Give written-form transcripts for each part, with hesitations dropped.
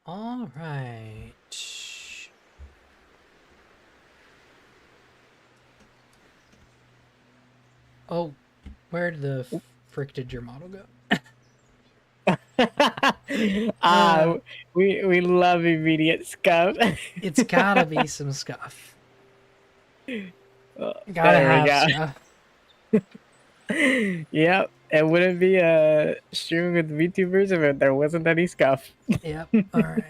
All right. Oh, where the frick did your model go? Ah, we love immediate scuff. It's gotta be some scuff. Gotta There we have go. scuff. Yep, it wouldn't be a streaming with VTubers if there wasn't any scuff. Yep. All right.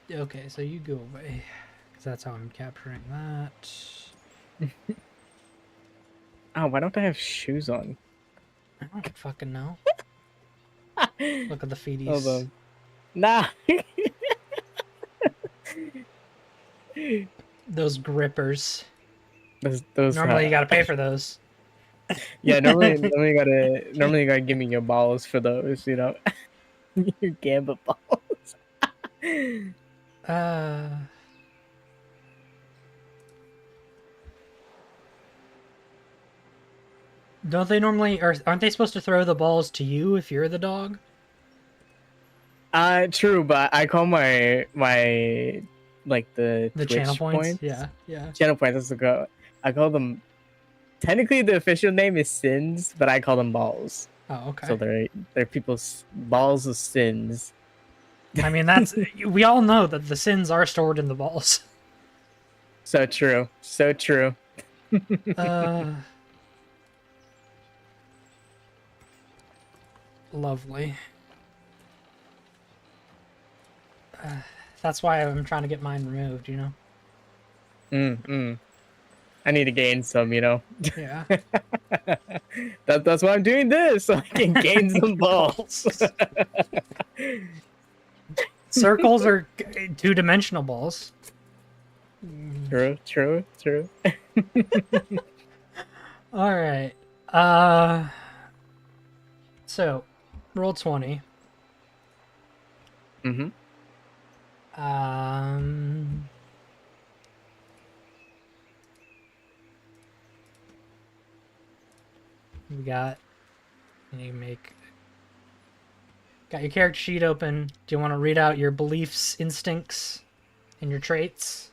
Okay, so you go away, because that's how I'm capturing that. Oh, why don't I have shoes on? I don't fucking know. Look at the Hold feeties. on. Nah. Those grippers. those Normally you gotta pay for those. yeah, normally you gotta give me your balls for those, you know. Your gambit balls. Uh, don't they normally, or aren't they supposed to throw the balls to you if you're the dog? True, but I call my like the Channel Twitch points? points. Yeah, yeah. Channel points, that's the go. I call them, technically the official name is sins, but I call them balls. Oh, okay. So they're people's balls of sins. I mean, we all know that the sins are stored in the balls. So true. So true. Lovely. That's why I'm trying to get mine removed, you know? I need to gain some, you know. Yeah. That's why I'm doing this, so I can gain some balls. Circles are two-dimensional balls. True. All right. So, roll 20. Mm-hmm. We got. Got your character sheet open. Do you want to read out your beliefs, instincts, and your traits?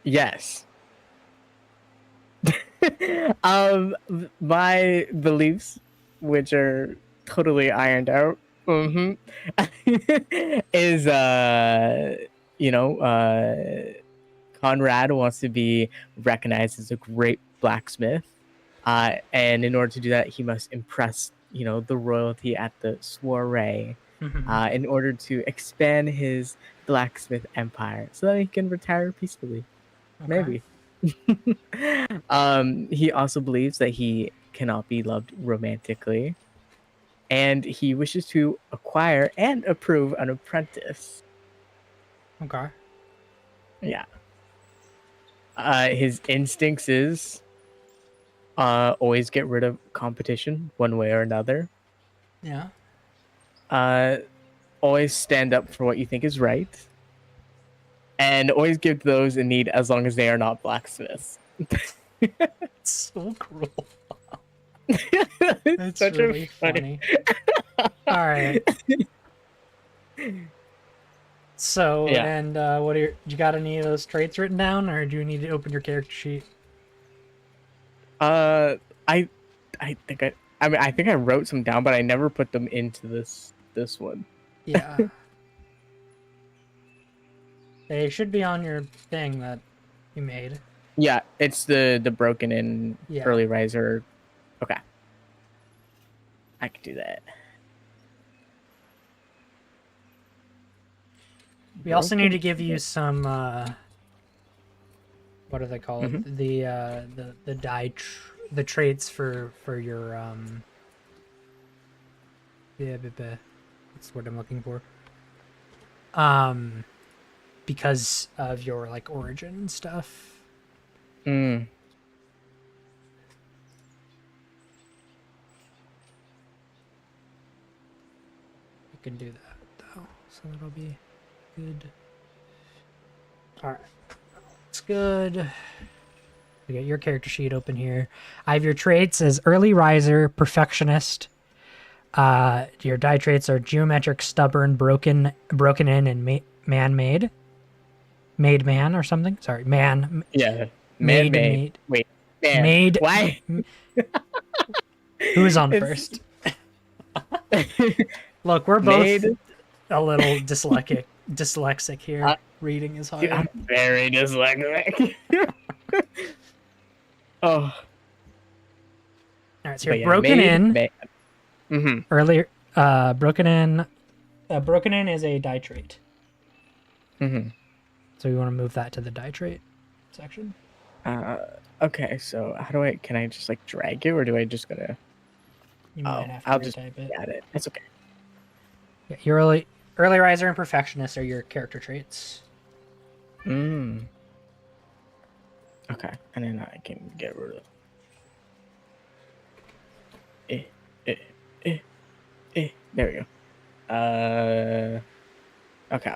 Yes. My beliefs, which are totally ironed out, is Conrad wants to be recognized as a great blacksmith, and in order to do that, he must impress the royalty at the soiree, in order to expand his blacksmith empire, so that he can retire peacefully. Okay. Maybe. He also believes that he cannot be loved romantically, and he wishes to acquire and approve an apprentice. Okay. Yeah. His instincts is always get rid of competition one way or another. Yeah. Always stand up for what you think is right, and always give to those in need as long as they are not blacksmiths. It's so cruel. It's such really a funny. All right. So, Yeah. and you got any of those traits written down, or do you need to open your character sheet? I think I think I wrote some down, but I never put them into this one. Yeah. They should be on your thing that you made. Yeah, it's the broken in early riser. Okay. I can do that. We also need to give you some what do they call it? The traits for your what's the word I'm looking for? Because of your like origin and stuff. Mm. You can do that though, so that'll be good. All right, looks good. We got your character sheet open here. I have your traits as early riser, perfectionist, Your die traits are geometric, stubborn, broken in, and man-made. Made man or something. Sorry, man. Yeah. Made Man-made. made. Wait. Man. Made. Why? Who is on It's first? Look, we're both made. a little dyslexic here. Reading is Dude, I'm hard. very dyslexic. Oh. All right, so But you're yeah, broken in. Mm-hmm. Earlier, broken in. Broken in is a die trait. Mm-hmm. So we want to move that to the die trait section. Okay, so how do I? Can I just like drag it, or do I just gotta? You might have to I'll just retype it. add it. It's okay. Yeah, your early riser and perfectionist are your character traits. Mm. Okay, and then I can get rid of. There we go. Okay,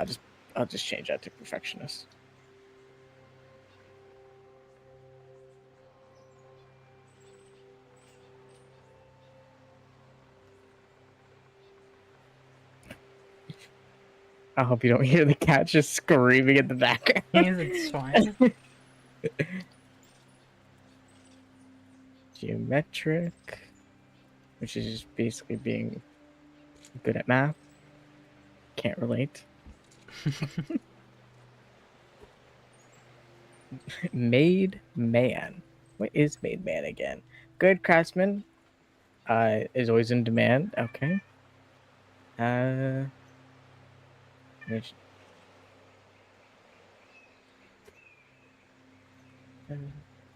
I'll just change that to perfectionist. I hope you don't hear the cat just screaming in the background. It's fine. Geometric, which is just basically being good at math. Can't relate. Made man. What is made man again? Good craftsman. Is always in demand. Okay. Which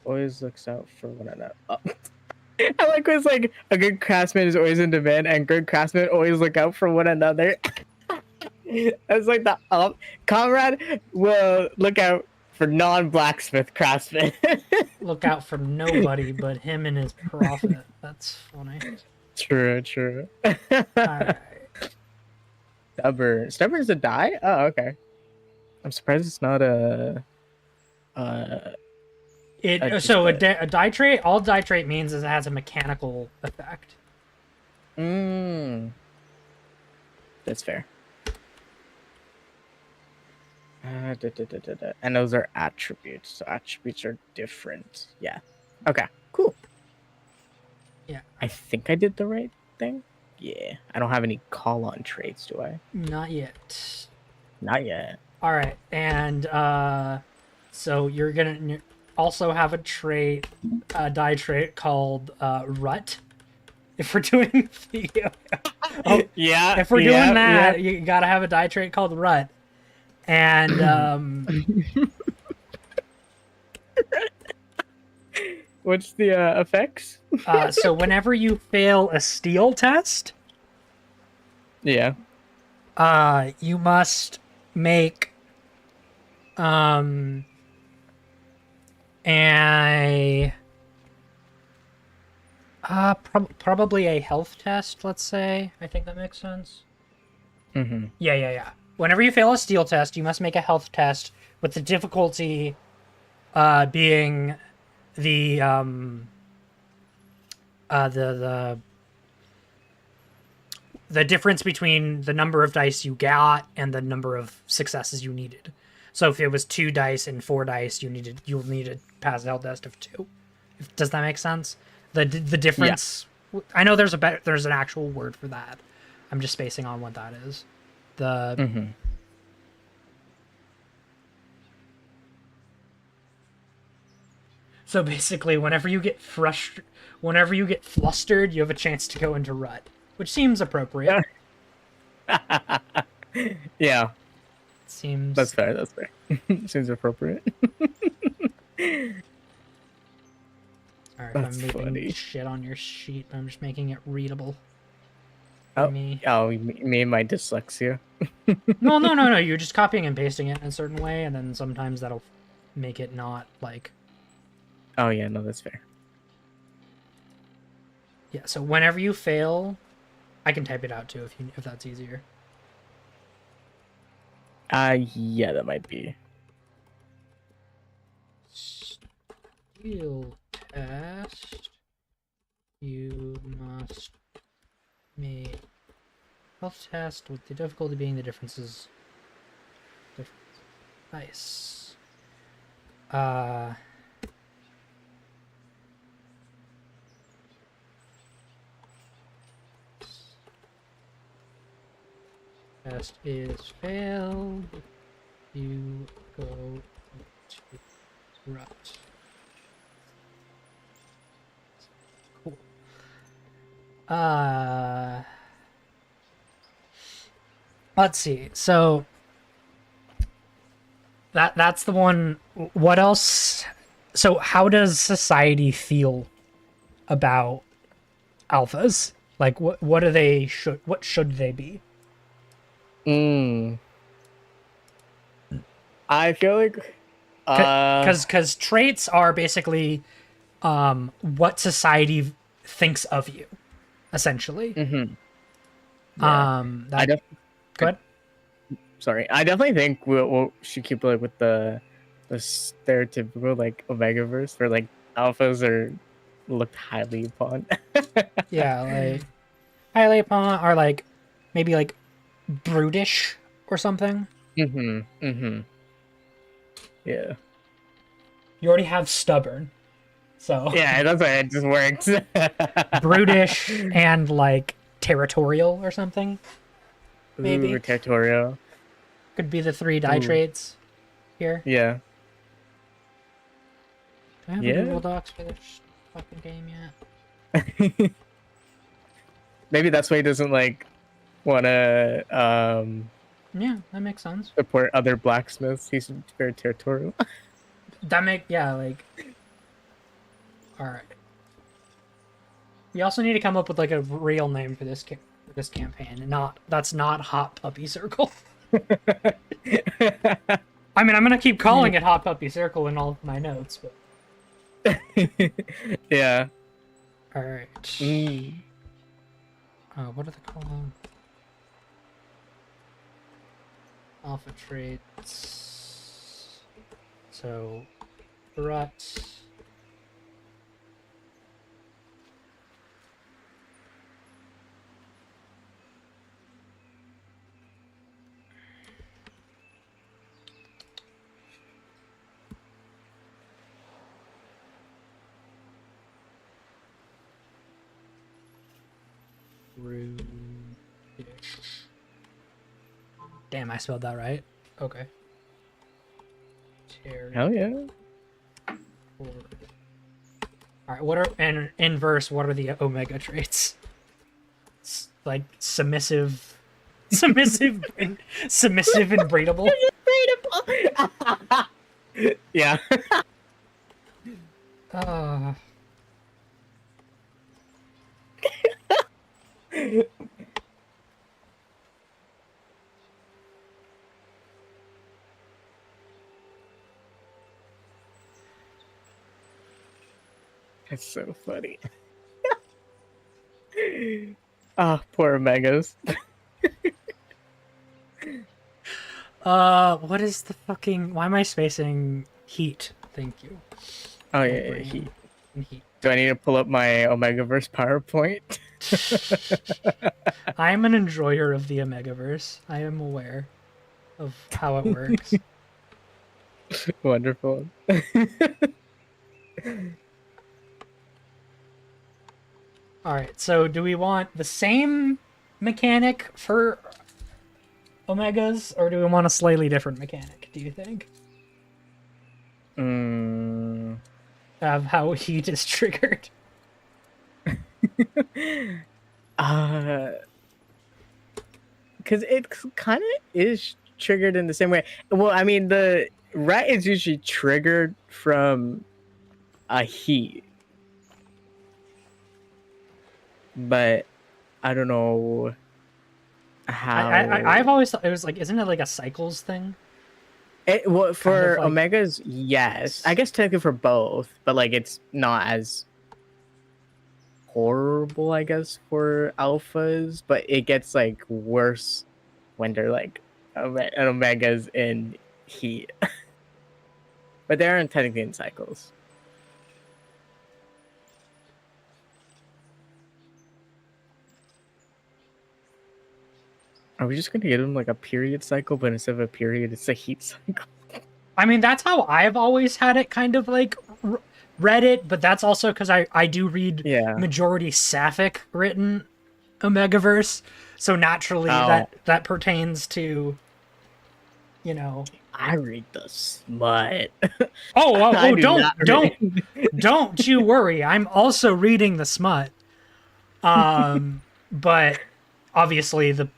always looks out for one another. Oh. I like when it's like a good craftsman is always in demand, and good craftsmen always look out for one another. That's like the comrade will look out for non-blacksmith craftsmen. Look out for nobody but him and his profit. That's funny. True. Alright. Stubborn is a die? Oh, okay. I'm surprised it's not a die trait, all die trait means is it has a mechanical effect. That's fair. And those are attributes, so attributes are different. Yeah. Okay, cool. Yeah. I think I did the right thing. Yeah. I don't have any call-on traits, do I? Not yet. Not yet. Alright, and so you're gonna also have a die trait called rut. If we're doing the if we're doing that, you gotta have a die trait called rut. And what's the effects? So whenever you fail a steel test, you must make probably a health test, let's say. I think that makes sense. Mm-hmm. Yeah. Whenever you fail a steel test, you must make a health test with the difficulty being the difference between the number of dice you got and the number of successes you needed. So if it was 2 dice and 4 dice, you'll need to pass a health test of 2. Does that make sense? The difference. Yeah. I know there's an actual word for that. I'm just spacing on what that is. So basically, whenever you get flustered, you have a chance to go into rut, which seems appropriate. Yeah. Seems. That's fair. Seems appropriate. Alright, I'm moving shit on your sheet, but I'm just making it readable. Me and my dyslexia. No. You're just copying and pasting it in a certain way, and then sometimes that'll make it not like. Oh yeah, no, that's fair. Yeah, so whenever you fail, I can type it out too if that's easier. Yeah, that might be. Steel test. You must Me health test with the difficulty being the differences. Nice. Test is failed. You go to rut. Cool. Let's see. So that's the one. What else? So how does society feel about alphas? Like what do they what should they be? I feel like Because traits are basically what society thinks of you, essentially. yeah. I That def- go ahead. sorry. I definitely think we should keep like with the stereotypical like Omegaverse where like alphas are looked highly upon. Yeah, like highly upon are like maybe like brutish or something. Yeah. You already have stubborn, so Yeah, that's why it just works. brutish and like territorial or something. Ooh, Maybe territorial. could be the three die Ooh. traits here. Yeah. Do I have a Yeah. Google Docs for this fucking game yet? Maybe that's why he doesn't like wanna Yeah, that makes sense. support other blacksmiths. He's very territorial. Yeah, like all right. We also need to come up with like a real name for this campaign, and that's not Hot Puppy Circle. I mean, I'm gonna keep calling it Hot Puppy Circle in all of my notes, but Yeah. all right. What are they called? Alpha traits. So, rut. Rudish. Damn, I spelled that right. Okay. Hell yeah. Alright, what are and inverse, what are the omega traits? Like submissive and breedable. Yeah. That's so funny. Ah, poor Omegas. What is the fucking why am I spacing heat? Thank you. Oh yeah, Heat. Do I need to pull up my Omegaverse PowerPoint? I am an enjoyer of the Omegaverse. I am aware of how it works. Wonderful. Alright, so do we want the same mechanic for Omegas, or do we want a slightly different mechanic, do you think? Of how heat is triggered. Because it kind of is triggered in the same way. Well, I mean, the rat is usually triggered from a heat, but I don't know how. I've always thought it was like, isn't it like a cycles thing? Well, for like... Omegas, yes. I guess technically for both, but like it's not as horrible, I guess, for alphas, but it gets like worse when they're like Omegas in heat. But they aren't technically in cycles. Are we just gonna get him like a period cycle, but instead of a period, it's a heat cycle? I mean, that's how I've always had it kind of like read it, but that's also because I do read Yeah. majority sapphic written Omegaverse, so naturally Oh, that pertains to, you know. I read the smut. I Oh, do not read. don't you worry. I'm also reading the smut. But obviously the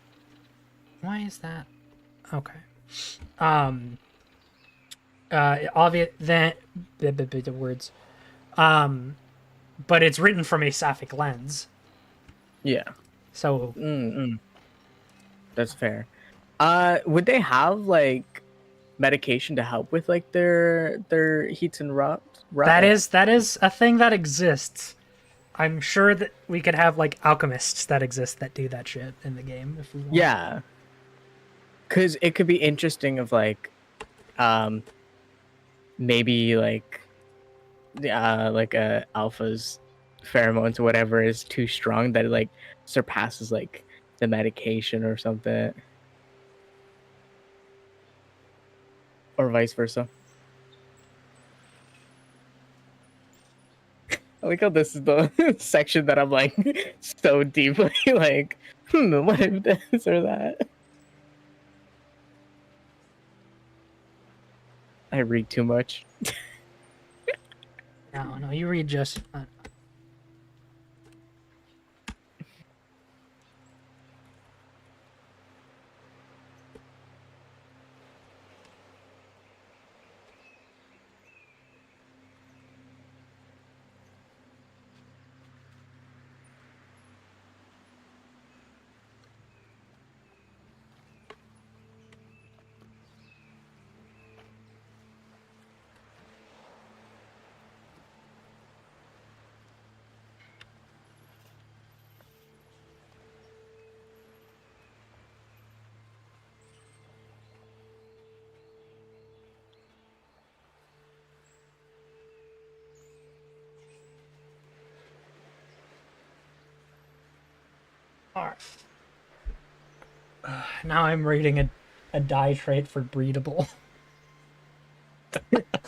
why is that? Okay. Um, obvious that the words. But it's written from a sapphic lens, Yeah. so Mm-mm. That's fair. Would they have like medication to help with like their heats and that is a thing that exists. I'm sure that we could have like alchemists that exist that do that shit in the game if we want. Yeah, because it could be interesting of um maybe like a alpha's pheromones or whatever is too strong that it like surpasses like the medication or something, or vice versa. I like how this is the section that I'm like so deeply like, what if this or that? I read too much. No, you read just. All right. Now I'm reading a die trait for breedable.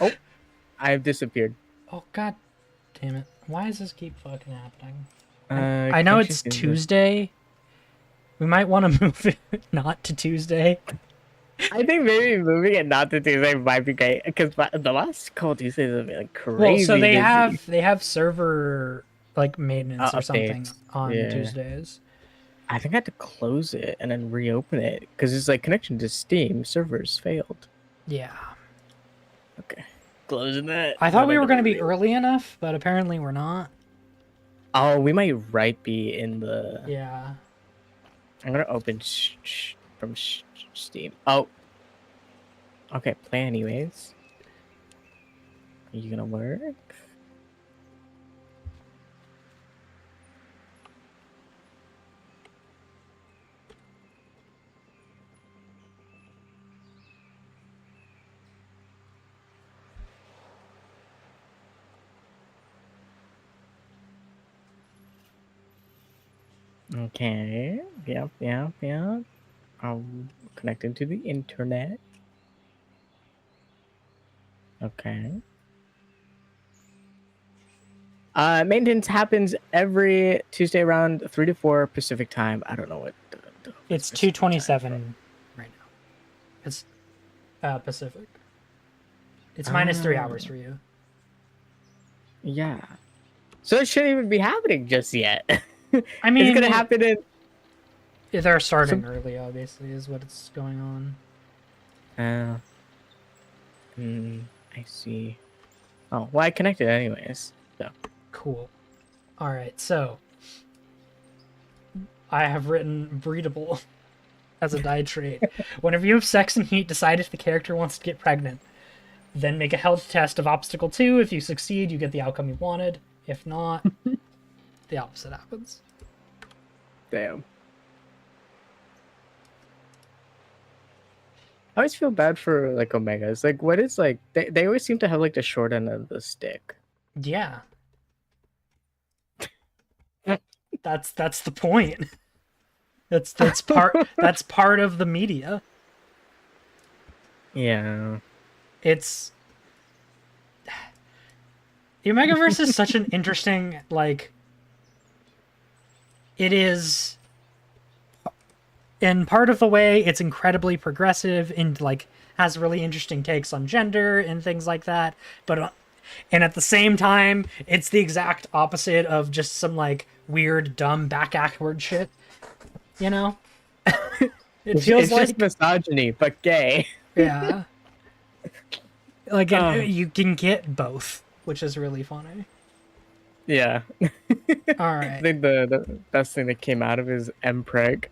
Oh, I've disappeared. Oh god damn it! Why does this keep fucking happening? I know Connection it's seems to. Tuesday. We might want to move it not to Tuesday. I think maybe moving it not to Tuesday might be great because the last couple Tuesdays have been like Well, so crazy busy. they have server like maintenance or something Updates. on Yeah. Tuesdays. I think I had to close it and then reopen it because it's like connection to Steam servers failed. Yeah. Okay. Closing that. I thought Then we I'm were gonna going to be re. early enough, but apparently we're not. Oh, we might right be in the. Yeah. I'm gonna open from Steam. Oh. Okay. Play anyways. Are you gonna work? Okay. Yep. I'm connected to the internet. Okay. Maintenance happens every Tuesday around 3 to 4 Pacific time. I don't know what It's Pacific time from. 2:27 right now. It's Pacific. It's minus 3 Oh, hours for you. yeah. So it shouldn't even be happening just yet. I It's mean, gonna happen in. they're starting Some. early, obviously, is what's going on. Uh, I see. Oh, well, I connected anyways. So. Cool. All right, so I have written breedable as a die trait. Whenever you have sex and heat, decide if the character wants to get pregnant. Then make a health test of obstacle 2. If you succeed, you get the outcome you wanted. If not, the opposite happens. Damn. I always feel bad for like Omegas. Like, what is like they always seem to have like the short end of the stick. Yeah. That's the point. That's part of the media. Yeah. It's the Omegaverse is such an interesting, like, it is, in part of the way it's incredibly progressive and like has really interesting takes on gender and things like that, but and at the same time it's the exact opposite of just some like weird dumb backward shit, you know. It feels It's just like, misogyny, but gay. yeah, like Oh, you can get both, which is really funny. yeah. All I right. think the best thing that came out of it is mpreg.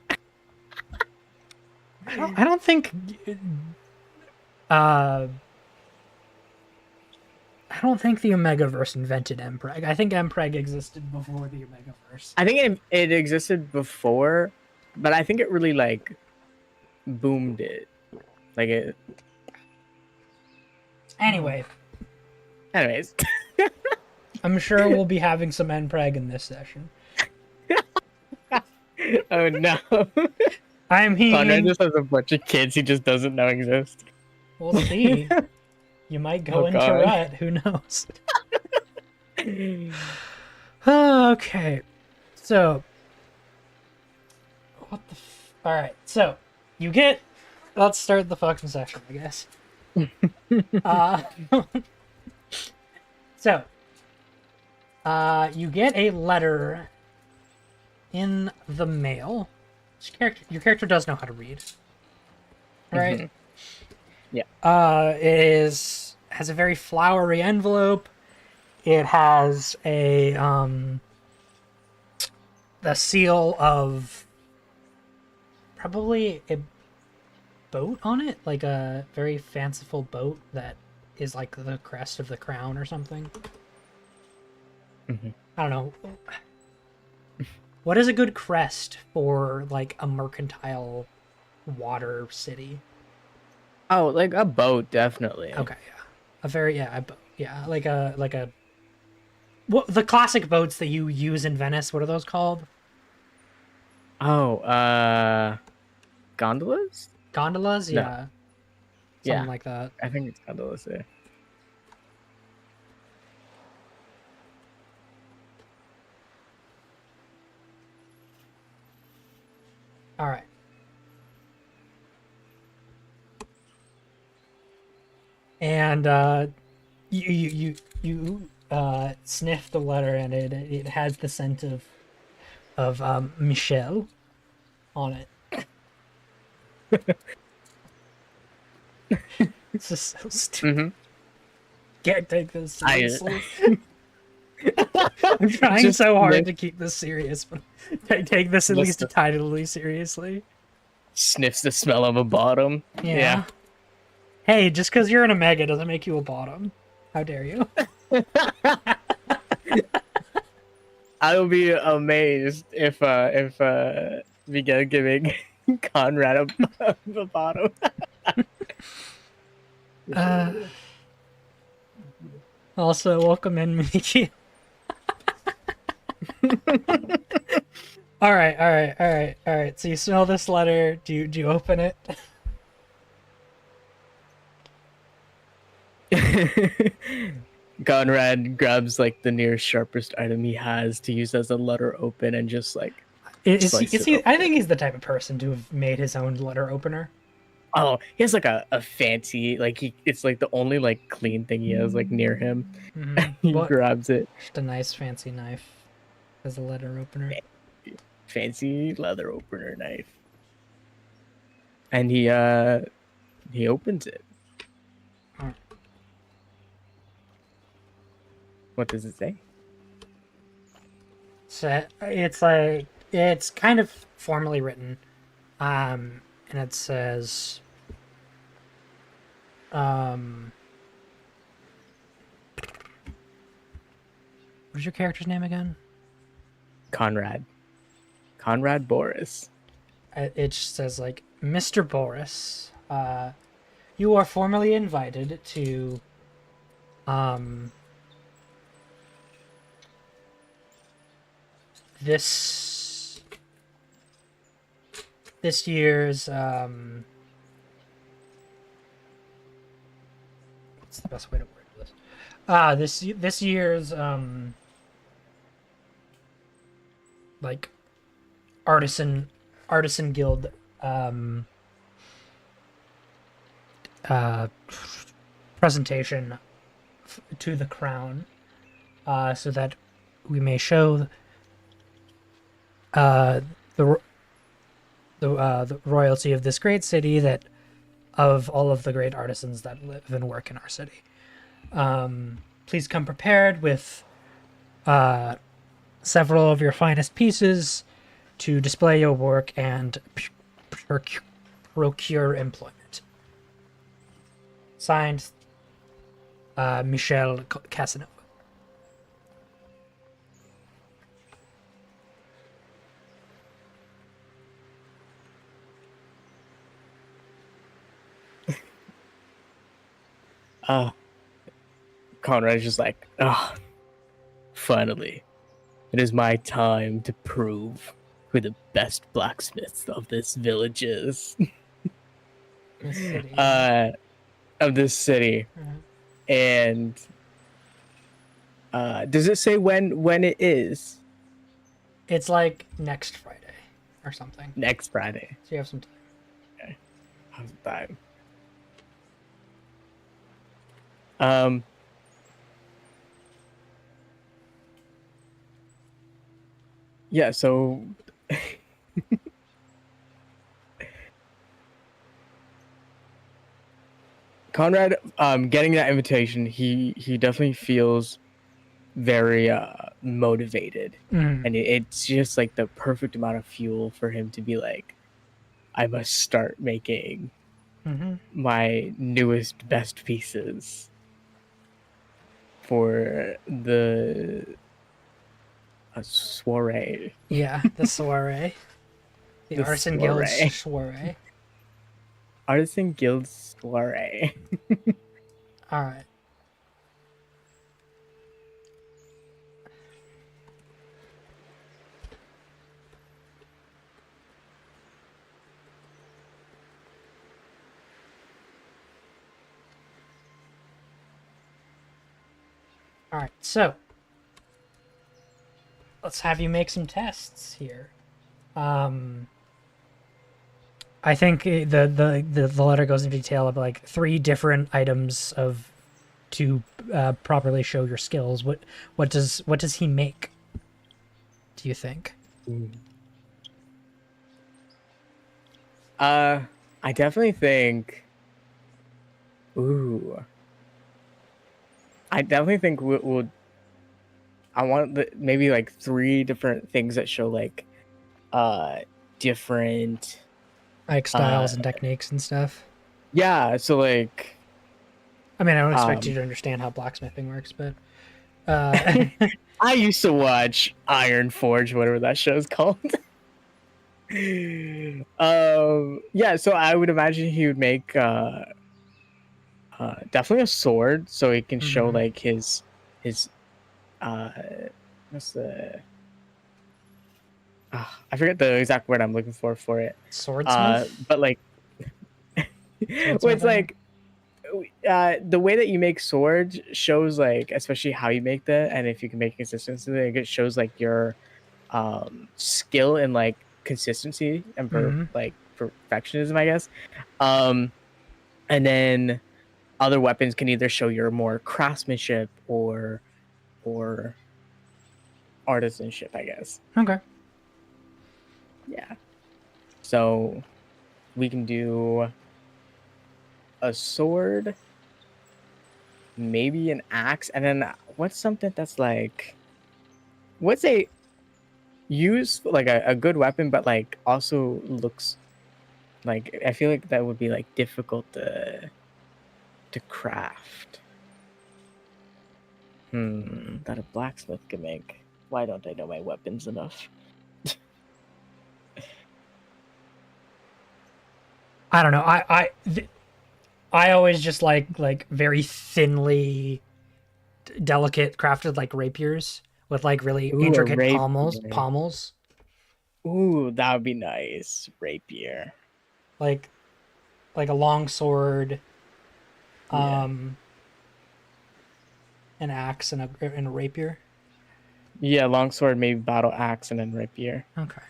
I don't think uh I don't think the Omegaverse invented Mpreg. I think Mpreg existed before the Omegaverse. I think it existed before, but I think it really like boomed it. Like it. Anyway, Anyways. I'm sure we'll be having some Mpreg in this session. Oh no. I Conrad mean, just has a bunch of kids he just doesn't know exist. we'll see. You might go Oh into god. rut. Who knows? Okay. So, what the? All right. So, you get. Let's start the fucking session, I guess. uh, so, you get a letter in the mail. Your character does know how to read, right? Mhm. Yeah. It has a very flowery envelope. It has the seal of probably a boat on it, like a very fanciful boat that is like the crest of the crown or something. Mhm. I don't know. What is a good crest for like a mercantile water city? Oh, like a boat, definitely. Okay, yeah, a very yeah, yeah, like a what the classic boats that you use in Venice? What are those called? Oh, gondolas? Gondolas? No. Yeah, something Yeah. like that. I think it's gondolas there. All right. And you sniff the letter, and it has the scent of Michelle on it. It's just so stupid. Mm-hmm. Can't take this I seriously. I'm trying just so hard sniff, to keep this serious, but take this at just least titally seriously. sniffs the smell of a bottom. Yeah. Hey, just because you're an Omega doesn't make you a bottom. How dare you? I will be amazed if we get giving Conrad a bottom. Also, welcome in, Miki. All right. So you smell this letter. Do you open it? Conrad grabs like the nearest sharpest item he has to use as a letter open and just like slice Is it he? open. I think he's the type of person to have made his own letter opener. Oh, he has like a fancy like it's like the only like clean thing he has like near him. He What? grabs it. Just a nice fancy knife as a letter opener. Fancy leather opener knife. And he opens it. Alright. What does it say? So it's like it's kind of formally written, and it says, what's your character's name again? Conrad Boris. It says like, Mr. Boris, you are formally invited to this this year's what's the best way to word this? This year's like artisan guild uh presentation to the crown, so that we may show uh the the royalty of this great city, that of all of the great artisans that live and work in our city. Please come prepared with several of your finest pieces to display your work and procure employment. Signed, Michel Casanova. Conrad's just like, finally, it is my time to prove who the best blacksmith of this village is. This city. Of this city. And does it say when it is? It's like next Friday or something. Next Friday. So you have some time. Okay. How's the time? Yeah, so Conrad, getting that invitation, he definitely feels very motivated, and it's just like the perfect amount of fuel for him to be like, I must start making my newest best pieces for the soiree. Yeah, the soiree. The Artisan Guild soiree. Artisan Guild soiree. All right. All right, so let's have you make some tests here. I think the letter goes into detail of like 3 different items of to properly show your skills. What does he make? Do you think? I definitely think. I definitely think we'll. I want maybe like 3 different things that show like, different, like styles and techniques and stuff. Yeah, so like. I mean, I don't expect you to understand how blacksmithing works, but. I used to watch Iron Forge, whatever that show's called. Yeah, so I would imagine he would make definitely a sword, so he can show like his what's the I forget the exact word I'm looking for it. Swordsmith? But like well, it's like the way that you make swords shows like, especially how you make that, and if you can make consistency, it shows like your skill and like consistency and like perfectionism, I guess. And then other weapons can either show your more craftsmanship or artisanship, I guess. Okay. Yeah. So we can do a sword, maybe an axe, and then what's something that's like, what's a use like a good weapon, but like also looks like, I feel like that would be like difficult to craft. That a blacksmith can make. Why don't I know my weapons enough? I don't know. I always just like very thinly delicate crafted like rapiers with like really intricate pommels. Ooh, that would be nice. Rapier. like a long sword, Yeah. an axe, and a rapier. Yeah, longsword, maybe battle axe, and then rapier. Okay,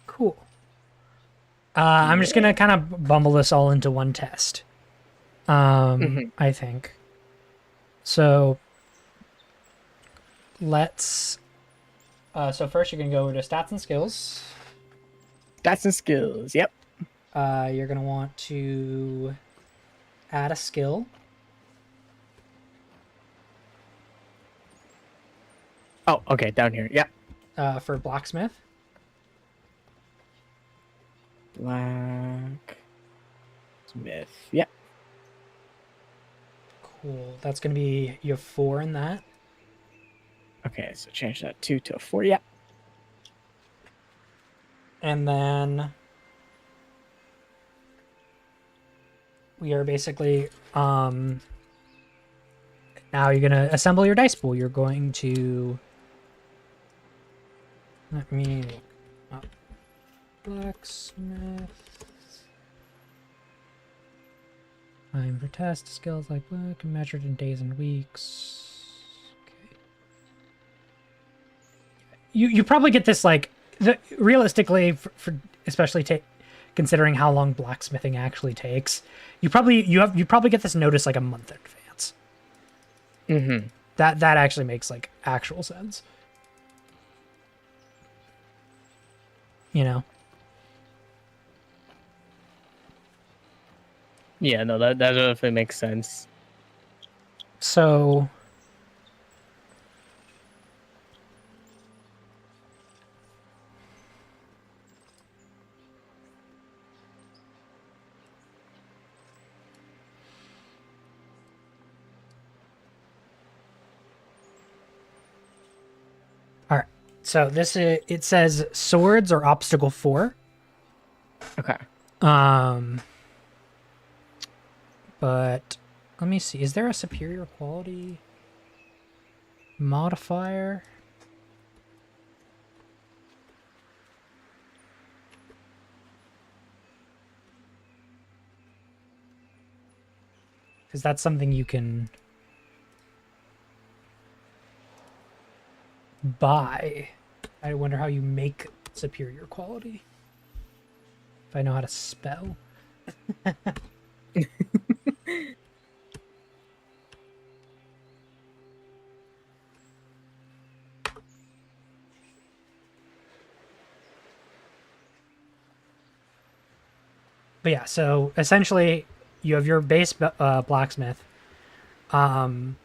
cool. I'm just Yeah. gonna kind of bumble this all into one test. Hmm. I think. So let's. So first, you're gonna go over to stats and skills. That's some skills. Yep. You're gonna want to add a skill. Oh, okay, down here. Yep. For blacksmith. Black Smith. Yep. Cool. That's gonna be, you have 4 in that. Okay, so change that 2 to a 4. Yep. And then we are basically now you're gonna assemble your dice pool. You're going to, let me look up blacksmith. Time for test skills like work measured in days and weeks. Okay. You probably get this like realistically for especially considering how long blacksmithing actually takes. You probably get this notice like a month in advance. Mm-hmm. That actually makes like actual sense. You know. Yeah, no, that definitely makes sense. So all right. So this is, it says swords are obstacle 4. Okay. But let me see. Is there a superior quality modifier? Because that's something you can buy. I wonder how you make superior quality. If I know how to spell. But yeah, so essentially you have your base blacksmith. And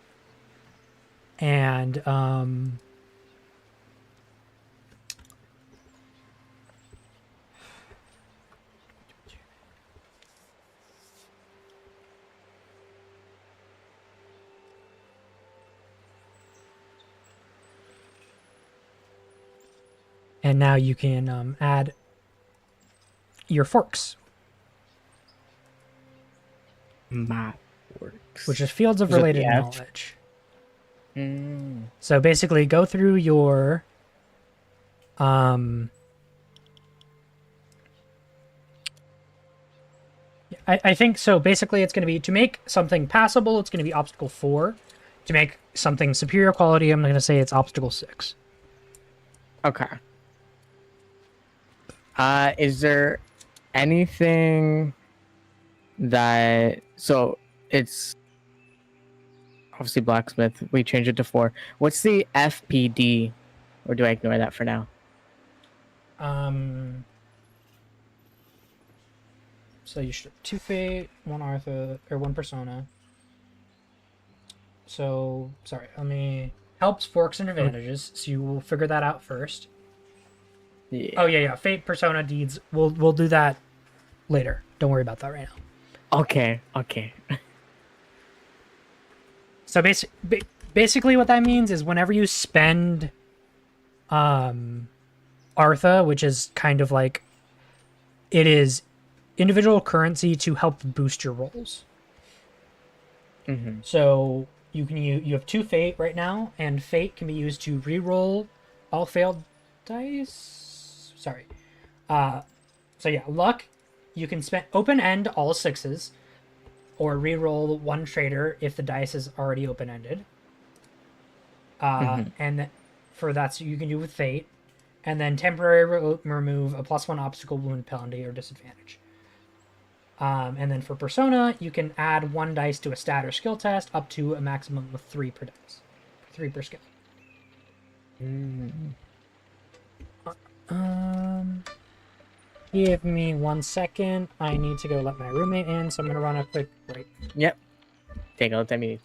now you can add your forks, My works. which is fields of Is it the related F? knowledge. Mm. So basically, go through your I think so. Basically, it's going to be to make something passable. It's going to be obstacle 4. To make something superior quality, I'm going to say it's obstacle 6. Okay. Is there anything that so it's obviously blacksmith. We change it to 4. What's the FPD, or do I ignore that for now? So you should have 2 fate, 1 Artha, or 1 persona. So sorry, let me helps forks and advantages. So you will figure that out first. Yeah. Oh yeah, fate, persona, deeds. We'll do that later. Don't worry about that right now. Okay. So basically what that means is whenever you spend Artha, which is kind of like, it is individual currency to help boost your rolls. Mm-hmm. So you have 2 fate right now, and fate can be used to re-roll all failed dice. Sorry. So yeah, luck. You can spend open end all sixes, or re-roll one trader if the dice is already open ended. And for that, so you can do with fate, and then temporary remove a +1 obstacle, wound, penalty, or disadvantage. And then for persona, you can add 1 dice to a stat or skill test, up to a maximum of 3 per dice, 3 per skill. Give me 1 second. I need to go let my roommate in, so I'm gonna run a quick break. Yep. Take all the time you need.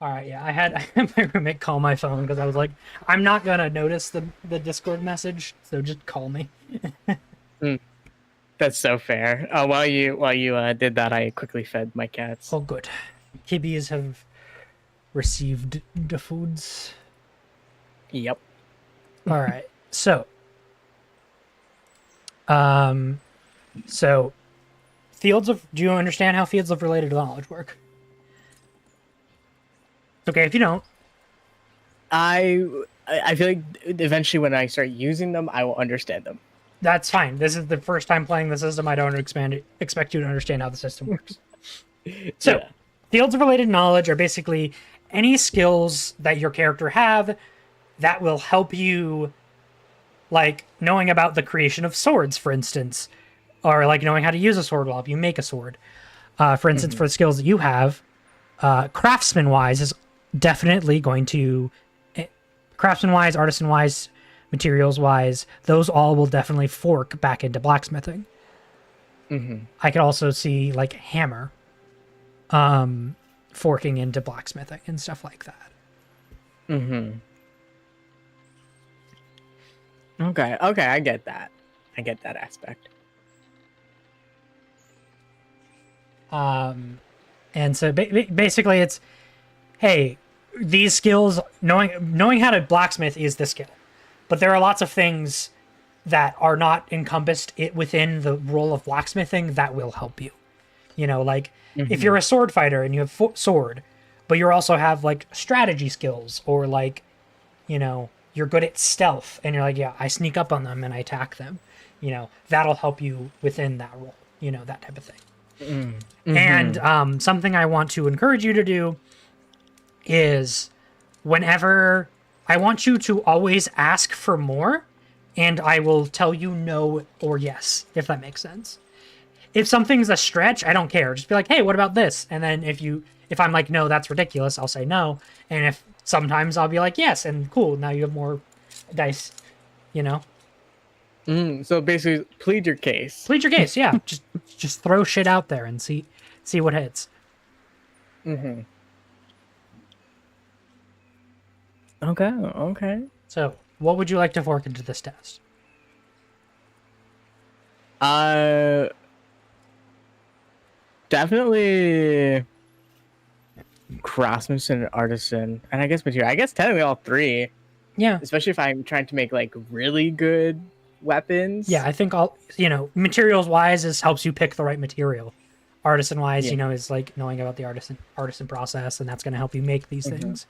All right, yeah, I had my roommate call my phone because I was like, I'm not gonna notice the Discord message, so just call me. That's so fair. While you did that, I quickly fed my cats. Oh, good. Kibbies have received the foods. Yep. All right, so fields of. Do you understand how fields of related knowledge work? Okay, if you don't. I feel like eventually when I start using them, I will understand them. That's fine. This is the first time playing the system. I don't expect you to understand how the system works. So, Yeah. fields of related knowledge are basically any skills that your character have that will help you, like knowing about the creation of swords, for instance, or like knowing how to use a sword will help you make a sword. For instance, for the skills that you have, craftsman-wise is definitely going to, craftsman-wise, artisan-wise, materials-wise, those all will definitely fork back into blacksmithing. I could also see like hammer forking into blacksmithing and stuff like that. Okay, I get that. I get that aspect. And so basically it's, hey, these skills, knowing how to blacksmith is the skill. But there are lots of things that are not encompassed within the role of blacksmithing that will help you. You know, like if you're a sword fighter and you have sword, but you also have like strategy skills, or like, you know, you're good at stealth and you're like, yeah, I sneak up on them and I attack them. that'll help you within that role, that type of thing. Mm-hmm. And something I want to encourage you to do is whenever I want you to always ask for more, and I will tell you no or yes, if that makes sense. If something's a stretch, I don't care. Just be like, hey, what about this? And then if I'm like, no, that's ridiculous, I'll say no. And if sometimes I'll be like, yes, and cool, now you have more dice, So basically, plead your case. Plead your case, yeah. just throw shit out there and see what hits. Mm-hmm. Okay. So, what would you like to fork into this test? Definitely craftsman and artisan, and I guess material. I guess technically all three. Yeah. Especially if I'm trying to make like really good weapons. Yeah, I think materials wise is helps you pick the right material. Artisan wise, is like knowing about the artisan process, and that's going to help you make these things.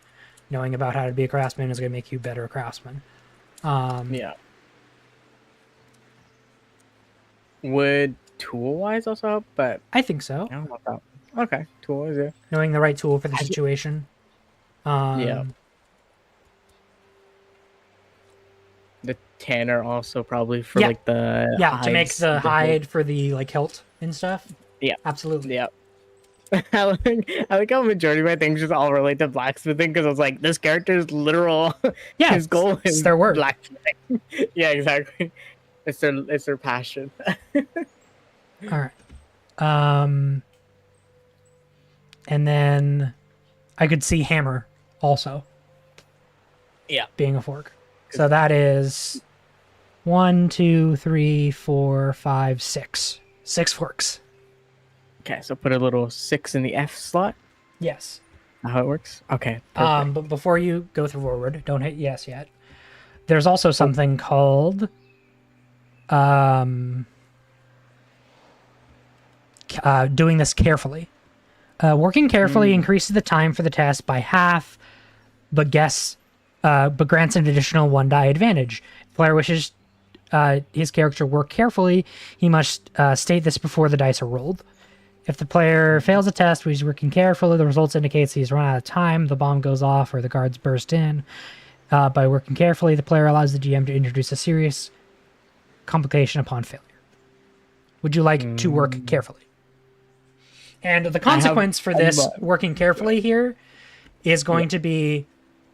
Knowing about how to be a craftsman is going to make you a better craftsman. Yeah. Would tool wise also help? But I think so. I don't know about that. Okay, tool is it? Knowing the right tool for the situation. Yeah. The tanner also probably for like the to make the hide for the like hilt and stuff. Yeah, absolutely. Yeah. I like how majority of my things just all relate to blacksmithing because I was like, this character's literal. Yeah, his goal is their work. Blacksmithing. Yeah, exactly. It's their passion. All right. And then I could see hammer also. Yeah, being a fork. So that is 1, 2, 3, 4, 5, 6. 6 forks. Okay, so put a little 6 in the F slot. Yes. How it works? Okay. Perfect. But before you go forward, don't hit yes yet. There's also something called doing this carefully. Working carefully increases the time for the test by half, but grants an additional 1 die advantage. If the player wishes his character work carefully, he must state this before the dice are rolled. If the player fails a test where he's working carefully, the results indicates he's run out of time, the bomb goes off, or the guards burst in. By working carefully, the player allows the GM to introduce a serious complication upon failure. Would you like to work carefully? And the consequence for this working carefully here is going to be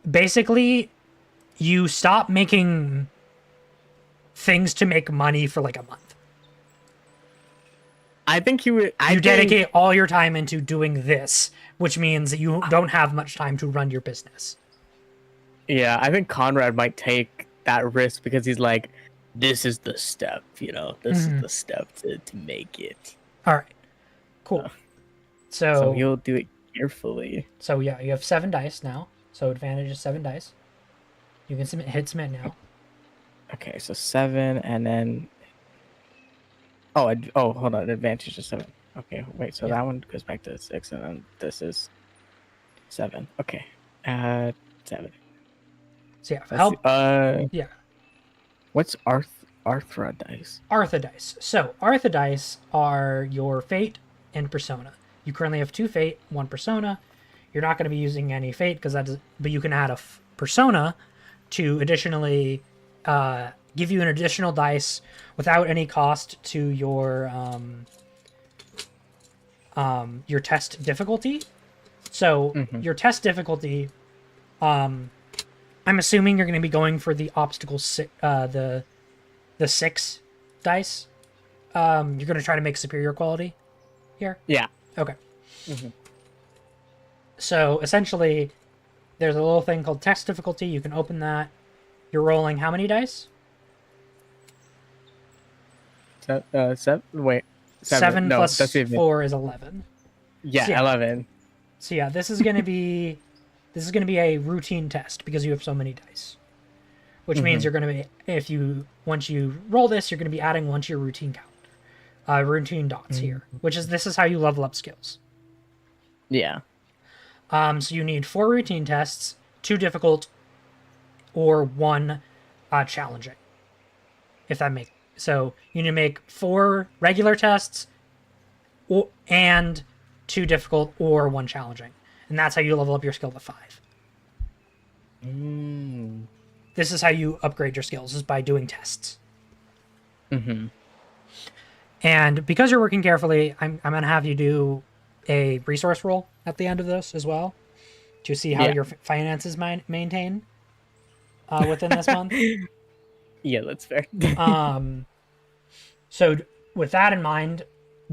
basically you stop making things to make money for like a month. I think you dedicate all your time into doing this, which means that you don't have much time to run your business. Yeah, I think Conrad might take that risk because he's like, this is the step, this is the step to make it. All right, cool. So you'll do it carefully. So yeah, you have 7 dice now. So advantage is 7 dice. You can hit submit now. Okay, so 7 and then... Oh, hold on. Advantage is 7. Okay, wait. So that one goes back to 6, and then this is 7. Okay, 7. So yeah, help. Yeah. What's Arthra dice? Artha dice. So Artha dice are your fate and persona. You currently have 2 fate, 1 persona. You're not going to be using any fate but you can add a persona to additionally give you an additional dice without any cost to your test difficulty. So your test difficulty, I'm assuming you're going to be going for the obstacle the 6 dice. You're going to try to make superior quality here. Yeah. Okay. So essentially, there's a little thing called test difficulty. You can open that. You're rolling how many dice? 7. Wait. 7 no, plus 4 is 11. Yeah, so 11. So yeah, this is going to be a routine test because you have so many dice. Which means you're going to be once you roll this, you're going to be adding 1 to your routine count. Routine dots here, this is how you level up skills. Yeah. So you need 4 routine tests, 2 difficult, or 1 challenging. If that So you need to make 4 regular tests, and 2 difficult or 1 challenging, and that's how you level up your skill to 5. This is how you upgrade your skills, is by doing tests. And because you're working carefully, I'm gonna have you do a resource roll at the end of this as well, to see how your finances maintain within this month. Yeah, that's fair. So with that in mind,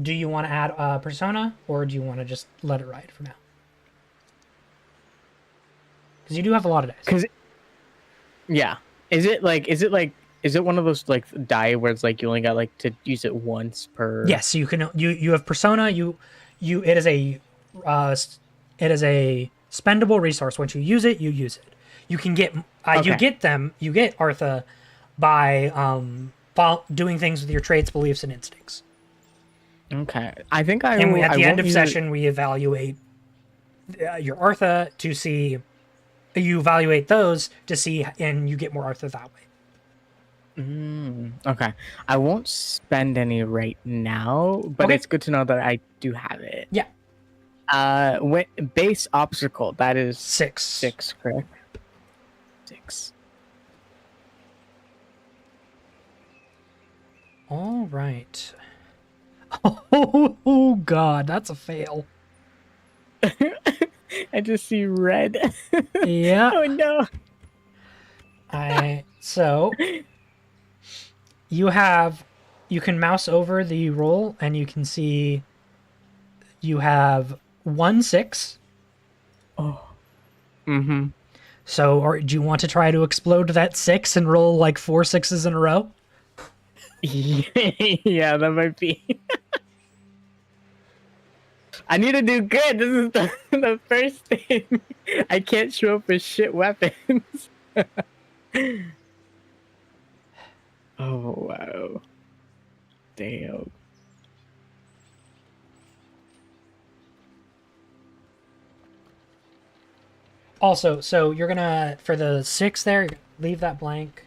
do you want to add a persona, or do you want to just let it ride for now? Because you do have a lot of dice. Yeah. Is it one of those like die where it's like you only got like to use it once per? Yes, so you can you have persona. It is a spendable resource. Once you use it, you use it. You can get you get Artha by doing things with your traits, beliefs, and instincts. Okay, I think at the end of session we evaluate your Artha to see. You evaluate those to see, and you get more Artha that way. Okay, I won't spend any right now, but it's good to know that I do have it. Yeah. Base obstacle, that is 6. 6, correct? 6. All right. Oh God, that's a fail. I just see red. Yeah. Oh no. So you can mouse over the roll and you can see you have 1 6. Oh. So, or do you want to try to explode that 6 and roll like 4 6s in a row? Yeah, that might be. I need to do good. This is the first thing. I can't show up with shit weapons. Oh, wow. Damn. Also, so you're gonna, for the 6 there, leave that blank.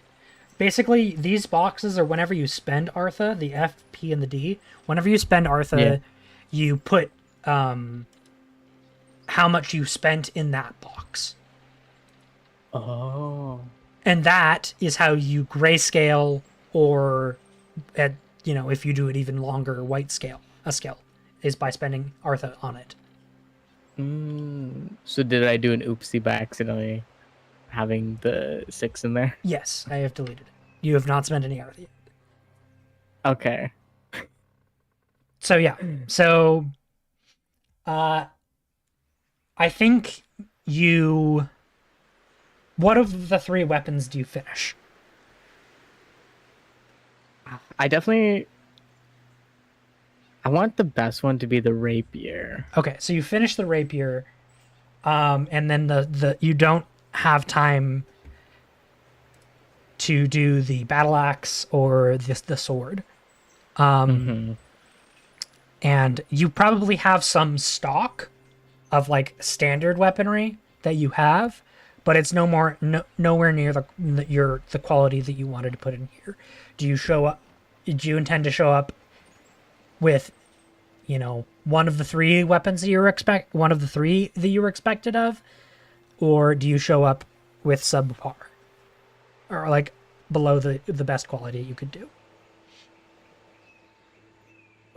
Basically, these boxes are whenever you spend Artha, the F, P, and the D. Whenever you spend Artha, you put how much you spent in that box. Oh. And that is how you grayscale, or if you do it even longer, white scale, a scale, is by spending Artha on it. So did I do an oopsie by accidentally having the 6 in there? Yes, I have deleted it. You have not spent any Artha yet. Okay. So yeah. So I think what of the 3 weapons do you finish? I want the best one to be the rapier. Okay, so you finish the rapier, and then the you don't have time to do the battle axe or the sword. And you probably have some stock of like standard weaponry that you have, but it's nowhere near the quality that you wanted to put in here. Do you intend to show up with, one of the 3 weapons that one of the 3 that you were expected of, or do you show up with subpar, or like below the best quality you could do?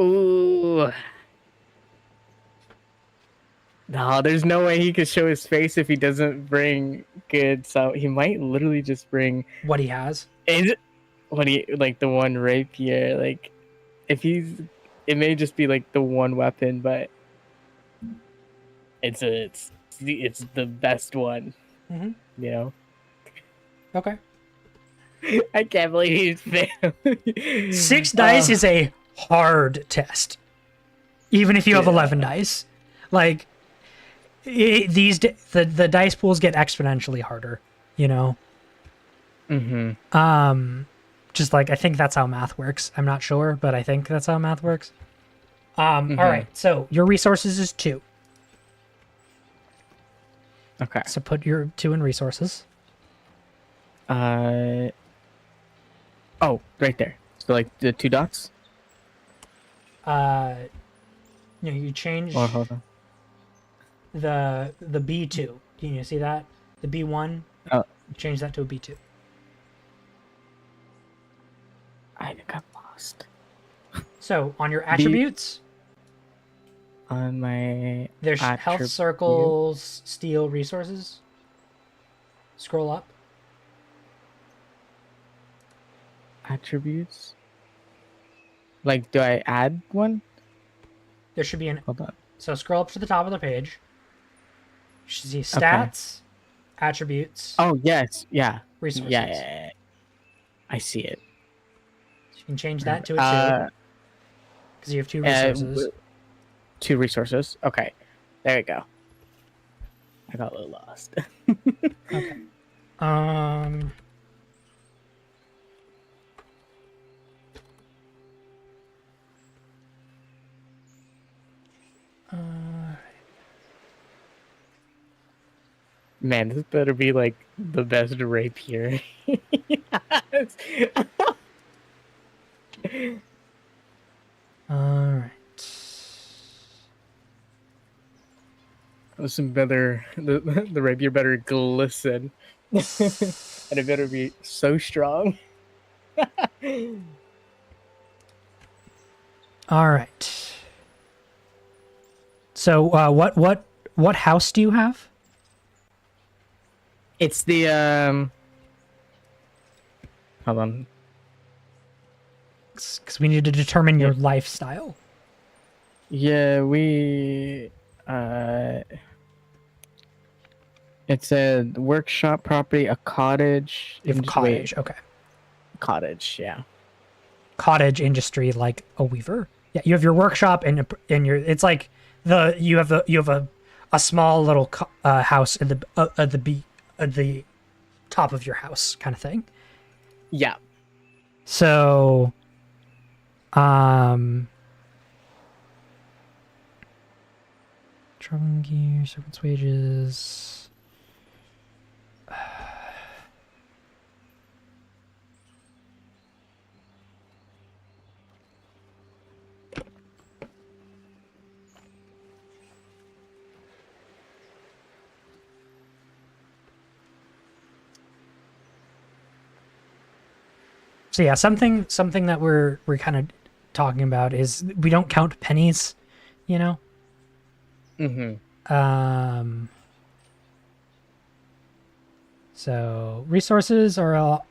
Ooh. No, there's no way he could show his face if he doesn't bring good. So he might literally just bring what he has. Is it like the one rapier? Like, it may just be like the one weapon, but it's the best one. Okay. I can't believe he's failed. 6 dice is a hard test, even if you have 11 dice. Like, the dice pools get exponentially harder. Just like, I think that's how math works. I'm not sure, but I think that's how math works. All right. So your resources is 2. Okay. So put your 2 in resources. Oh, right there. So like the 2 dots? You change Or hold on. the B2. Can you see that? The B1. Oh, Change that to a B2. I got lost. So on your B attributes, on my there's health attribute circles, steel resources. Scroll up. attributes. Like, do I add one? There should be an. Hold on. So scroll up to the top of the page. You should see Okay. stats, attributes, Oh yes, yeah, resources. yeah. I see it. So you can change that to a 2 because you have 2 resources. 2 resources. Okay, there you go. I got a little lost. Okay. Man, this better be like the best rapier. Yes. All right. Listen, better the rapier better glisten, and it better be so strong. All right. So what house do you have? It's the Hold on. Because we need to determine your lifestyle. Yeah, it's a workshop property, a cottage. You have cottage. Okay. Cottage, yeah. Cottage industry, like a weaver. Yeah, you have your workshop and your. It's like you have a small little house in the top of your house kind of thing. Yeah. So, traveling gear, servants' wages. So yeah, something that we're kind of talking about is we don't count pennies, you know. Mm-hmm. So resources are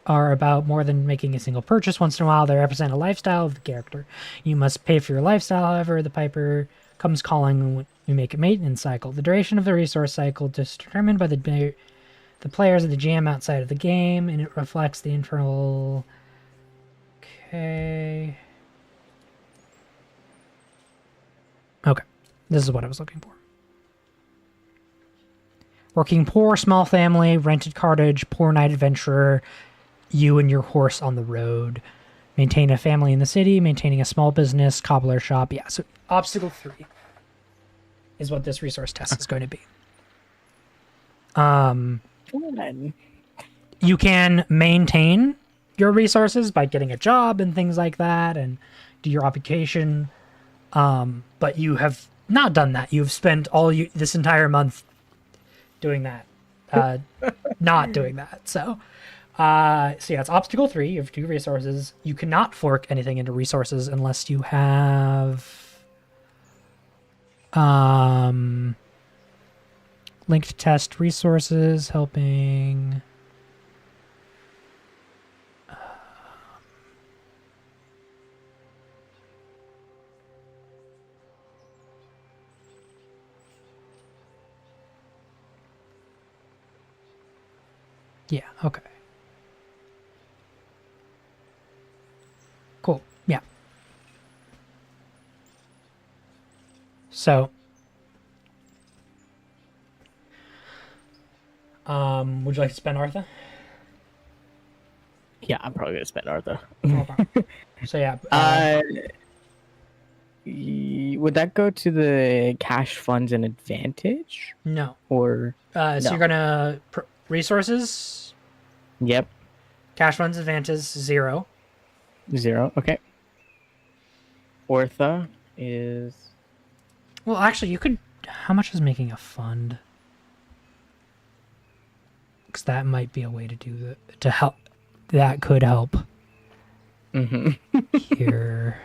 about more than making a single purchase. Once in a while, they represent a lifestyle of the character. You must pay for your lifestyle. However, the piper comes calling when you make a maintenance cycle. The duration of the resource cycle is determined by the players of the GM outside of the game, and it reflects the internal. Okay. Okay. This is what I was looking for. Working poor, small family, rented cottage, poor night adventurer, you and your horse on the road. Maintain a family in the city, maintaining a small business, cobbler shop. Yeah, so obstacle 3 is what this resource test is going to be. You can maintain your resources by getting a job and things like that and do your occupation. But you have not done that. You've spent this entire month doing that, not doing that. So yeah, it's obstacle 3. You have 2 resources. You cannot fork anything into resources unless you have linked test resources helping. Yeah, okay. Cool. Yeah. So, would you like to spend Artha? Yeah, I'm probably gonna spend Artha. Okay. So yeah. Would that go to the cash funds and advantage? No. Or So no. you're gonna resources. Yep. Cash funds advantage 0. 0. Okay. Ortha is... Well, actually, you could. How much is making a fund? Because that might be a way to do that to help. That could help. Here.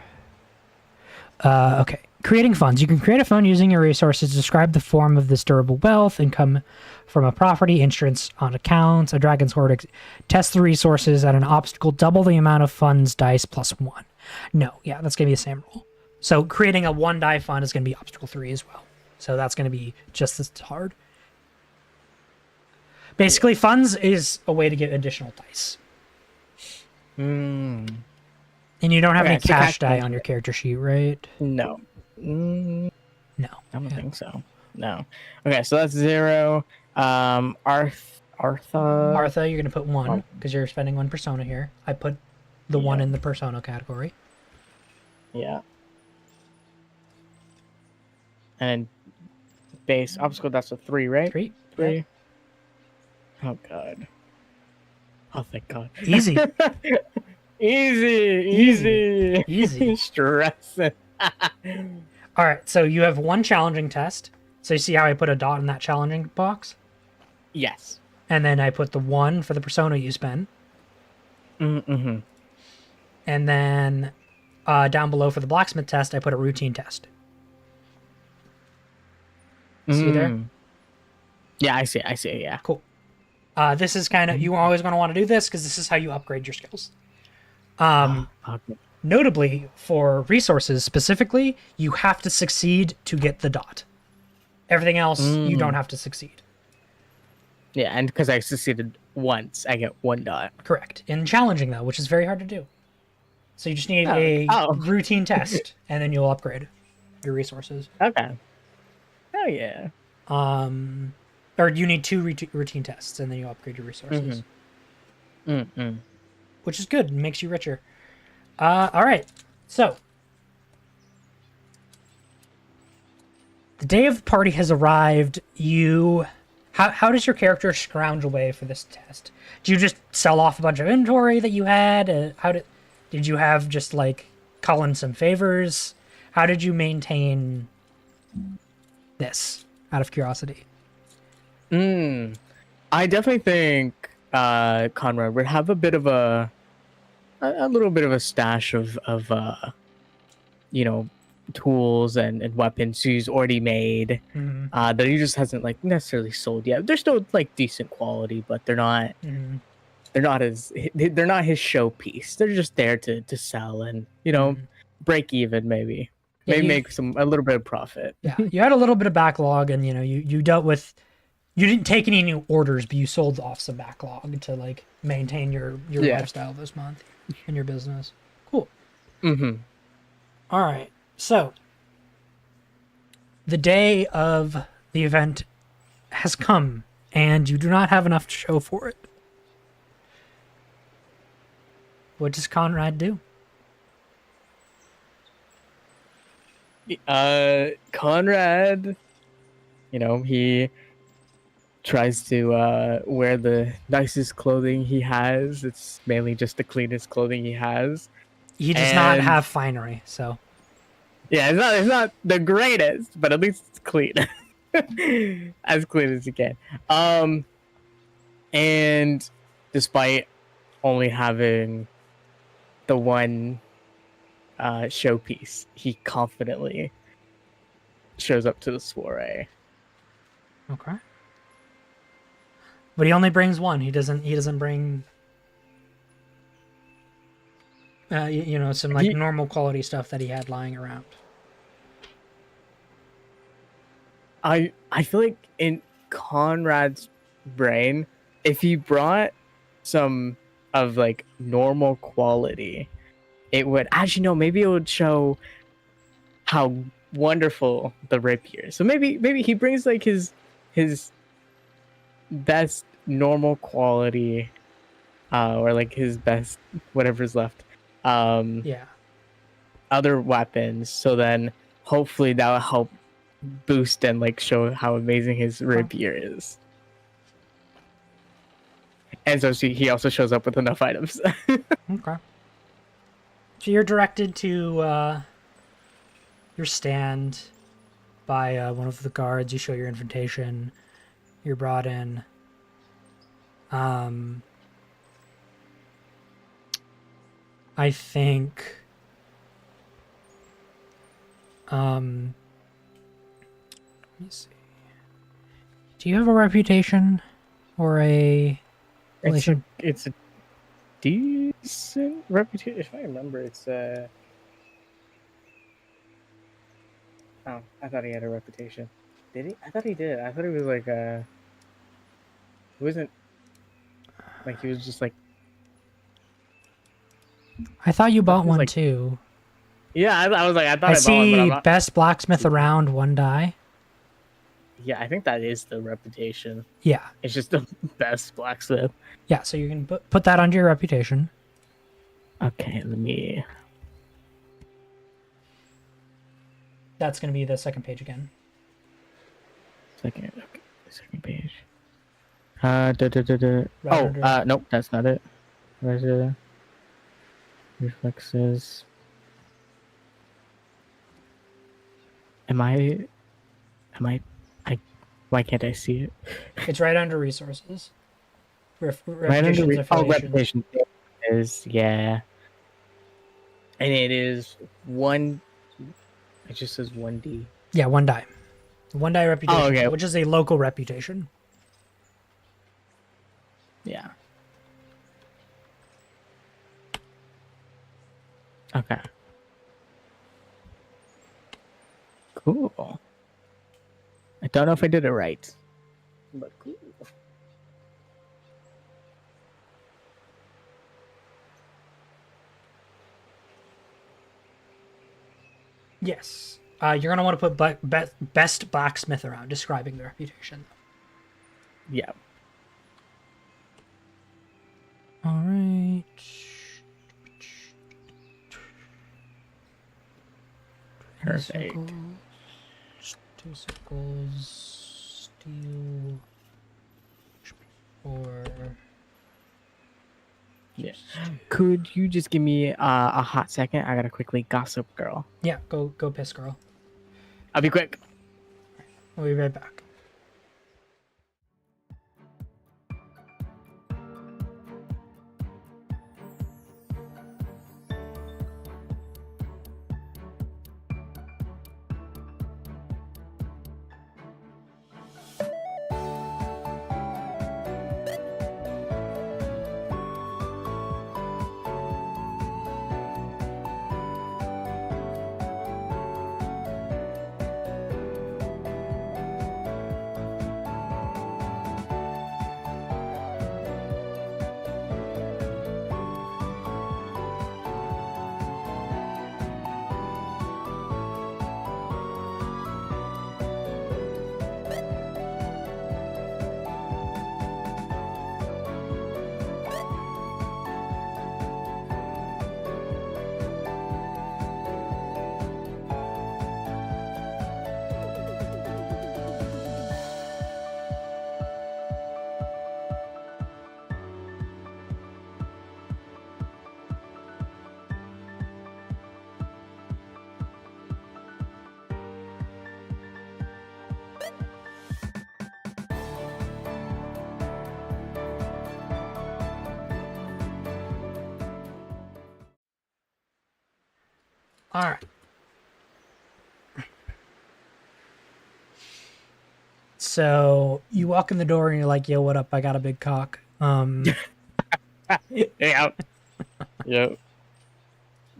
Okay. Creating funds. You can create a fund using your resources to describe the form of this durable wealth, income from a property, insurance on accounts, a dragon sword. Test the resources at an obstacle, double the amount of funds dice plus 1. No, yeah, that's going to be the same rule. So creating a 1 die fund is going to be obstacle 3 as well. So that's going to be just as hard. Basically, funds is a way to get additional dice. Mm. And you don't have Okay, any so cash cash die on your character sheet, right? No. Mm, No. I don't think so. No. Okay, so that's 0. Artha. Artha, you're going to put 1 because you're spending 1 persona here. I put the 1 in the persona category. Yeah. And base obstacle, that's a 3, right? 3. 3. Yep. Oh, God. Oh, thank God. Easy. Easy. Stressing. All right, so you have 1 challenging test. So you see how I put a dot in that challenging box? Yes. And then I put the 1 for the persona you spend. Mm-hmm. And then down below for the blacksmith test, I put a routine test. See there? Yeah, I see, yeah. Cool. This is kind of, you always going to want to do this because this is how you upgrade your skills. Notably, for resources specifically, you have to succeed to get the dot. Everything else, you don't have to succeed. Yeah, and because I succeeded once, I get 1 dot. Correct. In challenging, though, which is very hard to do. So you just need a routine test, and then you'll upgrade your resources. Okay. Oh, yeah. Or you need 2 routine tests, and then you upgrade your resources. Which is good. It makes you richer. All right. So, the day of the party has arrived. How does your character scrounge away for this test? Do you just sell off a bunch of inventory that you had? Did you have just like call in some favors? How did you maintain this? Out of curiosity. I definitely think Conrad would have a bit of a little bit of a stash of tools and weapons he's already made that he just hasn't like necessarily sold yet. They're still like decent quality, but they're not they're not his showpiece. They're just there to sell and break even maybe. Maybe make a little bit of profit. Yeah, you had a little bit of backlog, and you dealt with. You didn't take any new orders, but you sold off some backlog to like maintain your lifestyle this month in your business. Cool. All right. So the day of the event has come, and you do not have enough to show for it. What does Conrad do? Conrad, he tries to wear the nicest clothing he has. It's mainly just the cleanest clothing he has. He does not have finery, so. Yeah, it's not the greatest, but at least it's clean. As clean as you can. And despite only having the 1 showpiece, he confidently shows up to the soiree. Okay. But he only brings 1. He doesn't bring some like normal quality stuff that he had lying around. I feel like in Conrad's brain, if he brought some of like normal quality, it would maybe it would show how wonderful the rapier is. So maybe he brings like his best normal quality or like his best whatever's left other weapons, so then hopefully that will help boost and like show how amazing his rapier is. And so he also shows up with enough items. Okay. So you're directed to your stand by one of the guards. You show your invitation. You're brought in. I think. Let me see. Do you have a reputation or a relation? It's a decent reputation. If I remember, it's oh, I thought he had a reputation. Did he? I thought he did. I thought he was like he wasn't like he was just like. I thought you bought one like- too. Yeah, I was like, I thought I I bought one, but see I'm not. best blacksmith around, 1 die. Yeah, I think that is the reputation. Yeah. It's just the best blacksmith. Yeah, so you can put that under your reputation. Okay, let me. That's going to be the second page again. Second page. Nope, that's not it. Where's the reflexes? Why can't I see it? It's right under resources. Right Reputations, under affiliations. reputation is, yeah. And it is 1. It just says 1D. Yeah, 1 die. 1 die reputation, okay. which is a local reputation. Yeah. Okay. Cool. I don't know if I did it right, but cool. Yes. You're going to want to put best blacksmith around, describing the reputation. Yeah. All right. Perfect. 2 circles. Steel. 4. Yeah. Could you just give me a hot second? I gotta quickly gossip, girl. Yeah, go piss, girl. I'll be quick. We'll be right back. All right. So you walk in the door and you're like, "Yo, what up? I got a big cock." Yeah. Yep. Yo,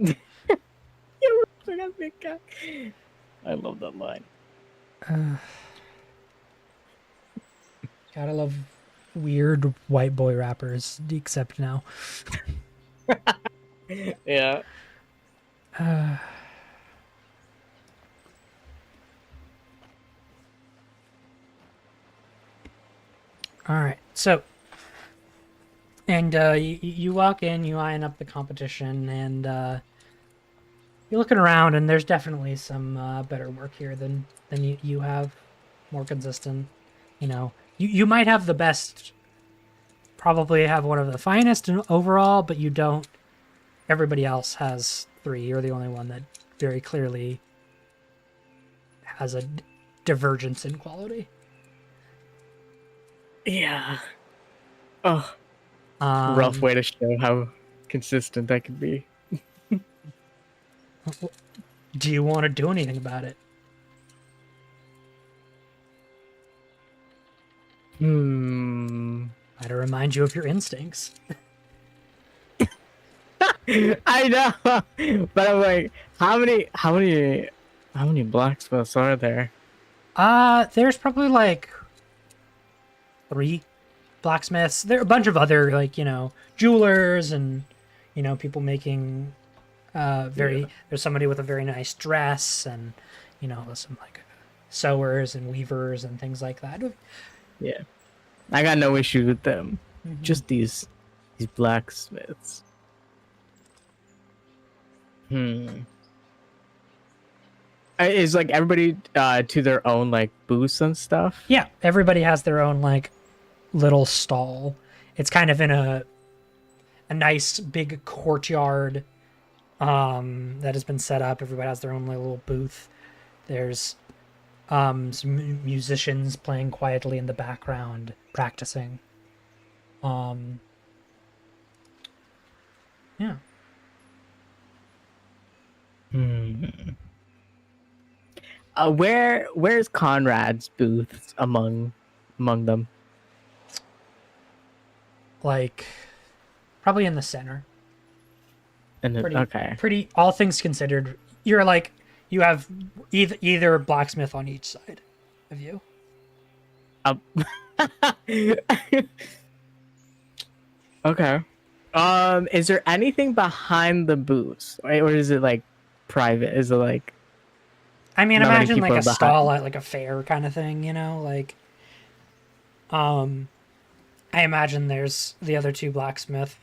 I got a big cock. I love that line. Gotta love weird white boy rappers, except now. Yeah. All right. So, and you walk in, you line up the competition, and you're looking around, and there's definitely some better work here than you have, more consistent. You know, you might have the best, probably have one of the finest overall, but you don't. Everybody else has three. You're the only one that very clearly has a divergence in quality. Yeah. Oh, rough Um, way to show how consistent that could be. do you want to do anything about it? Gotta remind you of your instincts. I know, but I'm like, how many blacksmiths are there? There's probably like 3 blacksmiths. There are a bunch of other, like, jewelers and, people making Yeah. there's somebody with a very nice dress and, some like sewers and weavers and things like that. Yeah, I got no issue with them. Mhm. Just these blacksmiths. Is like everybody to their own like booths and stuff? Yeah, everybody has their own like little stall. It's kind of in a nice big courtyard that has been set up. Everybody has their own little booth. There's some musicians playing quietly in the background, practicing. Yeah. Where's Conrad's booths among them? Like, probably in the center. And Pretty, pretty. All things considered, you're like you have either blacksmith on each side of you. Okay. Is there anything behind the booths, right? Or is it like private? Is it like? I mean, Not many imagine like people a behind. stall at like a fair kind of thing, like. I imagine there's the other 2 blacksmiths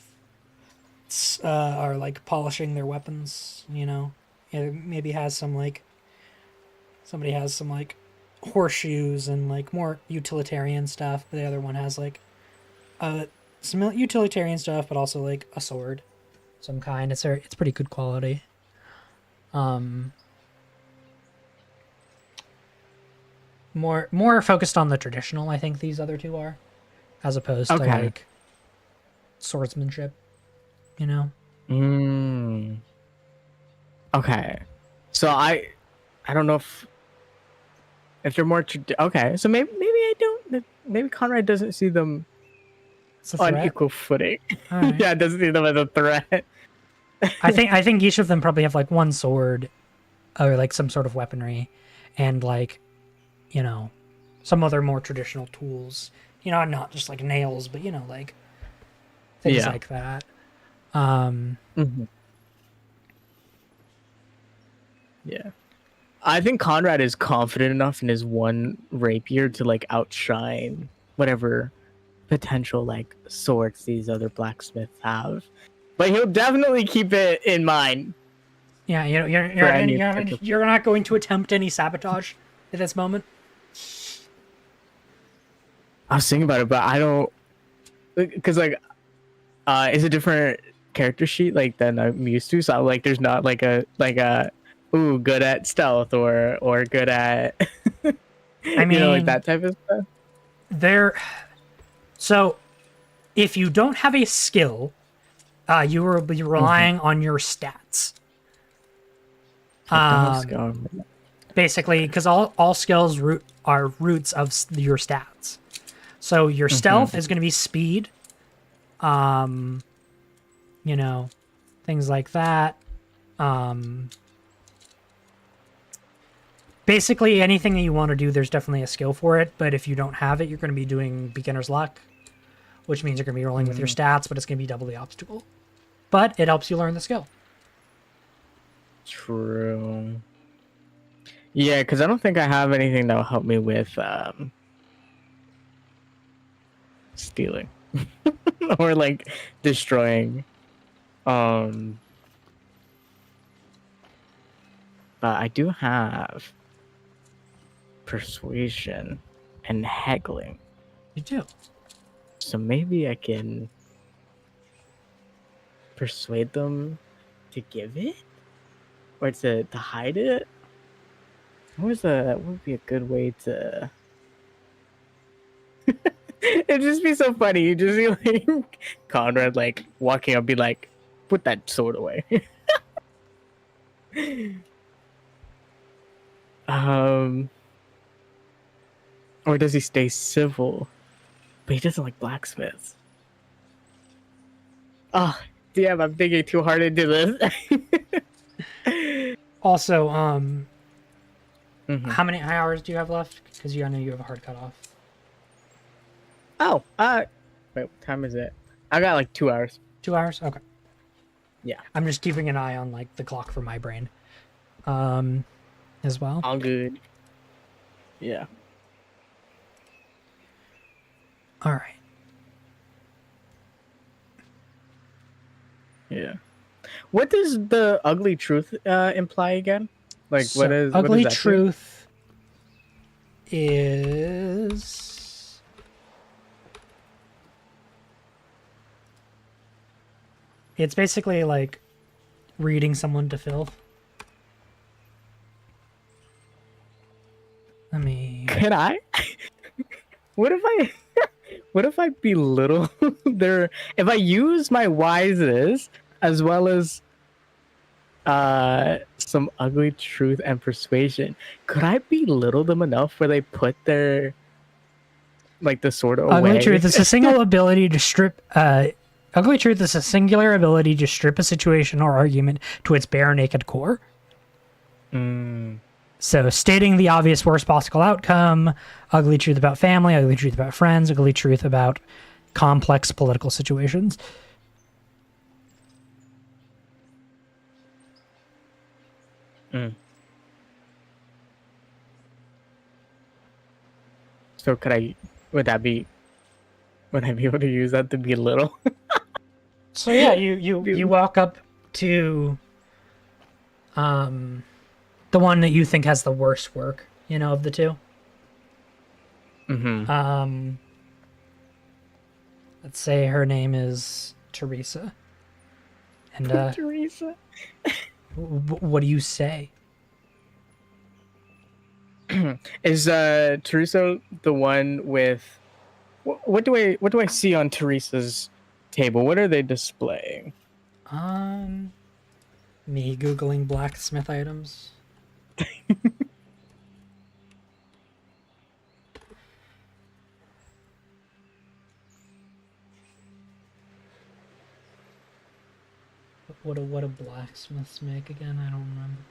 are like polishing their weapons, maybe has some like somebody has some like horseshoes and like more utilitarian stuff, but the other one has like some utilitarian stuff, but also like a sword, some kind. It's pretty good quality. More focused on the traditional, I think these other 2 are, as opposed to like swordsmanship, Okay. So I don't know if they're more okay. So maybe I don't. Maybe Conrad doesn't see them It's a on threat. equal footing. Right. Yeah, doesn't see them as a threat. I think each of them probably have like one sword or like some sort of weaponry and like, some other more traditional tools. Not just like nails, but like things like that. Yeah. I think Conrad is confident enough in his one rapier to like outshine whatever potential like swords these other blacksmiths have. But he'll definitely keep it in mind. Yeah, you're not going to attempt any sabotage at this moment. I was thinking about it, but I don't, because like, it's a different character sheet like than I'm used to. So like, there's not like a ooh, good at stealth or good at, I mean, like that type of stuff. So, if you don't have a skill, you will be relying on your stats. Basically, because all skills are roots of your stats. So your stealth is going to be speed, things like that. Basically, anything that you want to do, there's definitely a skill for it. But if you don't have it, you're going to be doing beginner's luck, which means you're going to be rolling with your stats, but it's going to be double the obstacle. But it helps you learn the skill. True. Yeah, because I don't think I have anything that will help me with stealing or like destroying. But I do have persuasion and haggling. You do. So maybe I can persuade them to give it? or to hide it. What would be a good way to? It'd just be so funny. You just see like Conrad like walking up, be like, "Put that sword away." um, or does he stay civil? But he doesn't like blacksmiths. Oh, damn! I'm thinking too hard into this. Also, Mhm. how many hours do you have left? Because I know you have a hard cutoff. Oh, wait, what time is it? I got like 2 hours. 2 hours? Okay. Yeah, I'm just keeping an eye on like the clock for my brain, as well. all good. Yeah. All right. Yeah. What does the ugly truth imply again? Like, So, what is ugly that do? truth is it's basically like reading someone to filth. Let me. Can I? What if I? What if I belittle their? If I use my wises as well as some ugly truth and persuasion, could I belittle them enough where they put their like the sword away? Ugly truth is a single ability to strip. Ugly truth is a singular ability to strip a situation or argument to its bare naked core. Mm. So, stating the obvious worst possible outcome, ugly truth about family, ugly truth about friends, ugly truth about complex political situations. Mm. So could I? Would that be? Would I be able to use that to belittle? So yeah, you walk up to the one that you think has the worst work, of the two. Mm-hmm. Let's say her name is Teresa. And Teresa. what do you say? Is Teresa the one with what do I see on Teresa's table? What are they displaying? Me googling blacksmith items. What do blacksmiths make again? I don't remember.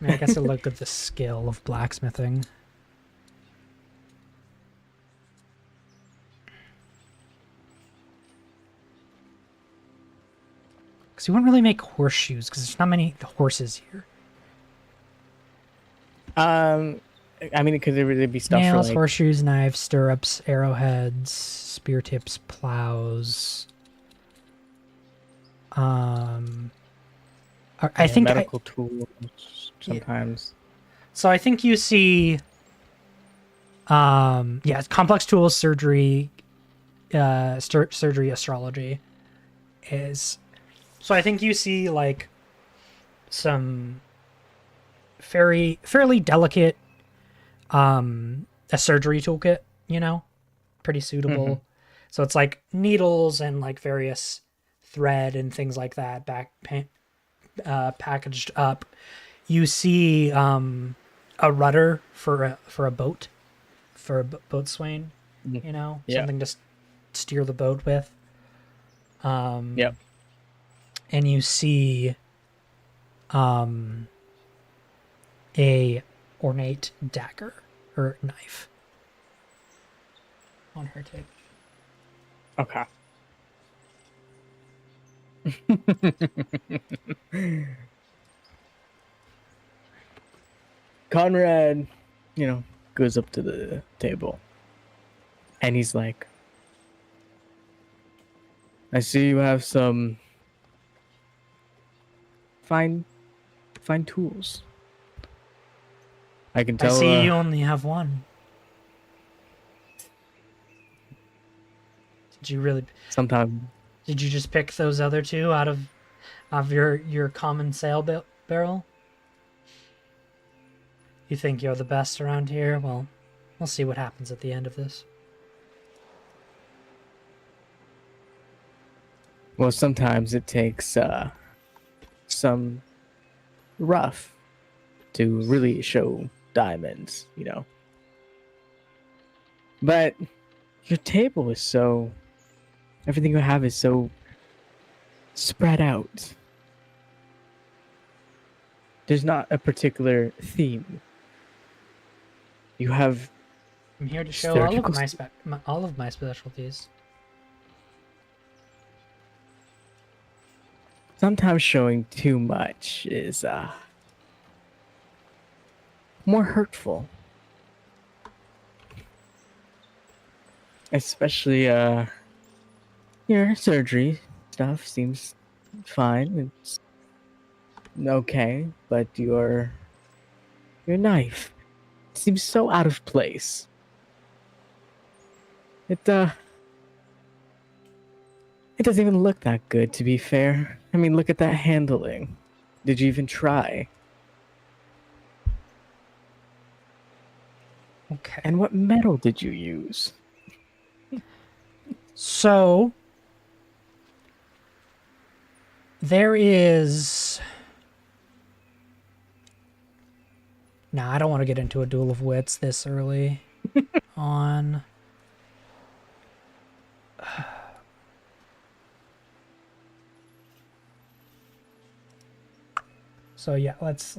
I guess I look at the skill of blacksmithing. Because you wouldn't really make horseshoes because there's not many horses here. I mean, could there really be stuff Nails, for like horseshoes, knives, stirrups, arrowheads, spear tips, plows. I think medical tools sometimes. So I think you see, complex tools, surgery, surgery, astrology is. So I think you see like some fairly delicate, a surgery toolkit, pretty suitable. Mm-hmm. So it's like needles and like various thread and things like that packaged up. You see a rudder for a boat, for a boatswain, something to steer the boat with. Yep. And you see a ornate dagger or knife on her table. Okay. Conrad, goes up to the table and he's like, I see you have some fine tools. I can tell. I see you only have one. Did you really? Sometimes. Did you just pick those other two out of of your common barrel? You think you're the best around here? Well, we'll see what happens at the end of this. Well, sometimes it takes some rough to really show diamonds, you know. But your table is so... Everything you have is so spread out. There's not a particular theme. You have... I'm here to show all of my specialties. Sometimes showing too much is more hurtful. Especially your surgery stuff seems fine. It's okay, but your knife seems so out of place. It doesn't even look that good, to be fair. I mean, look at that handling. Did you even try? Okay. And what metal did you use? So there is... Nah, I don't want to get into a duel of wits this early on. So yeah, let's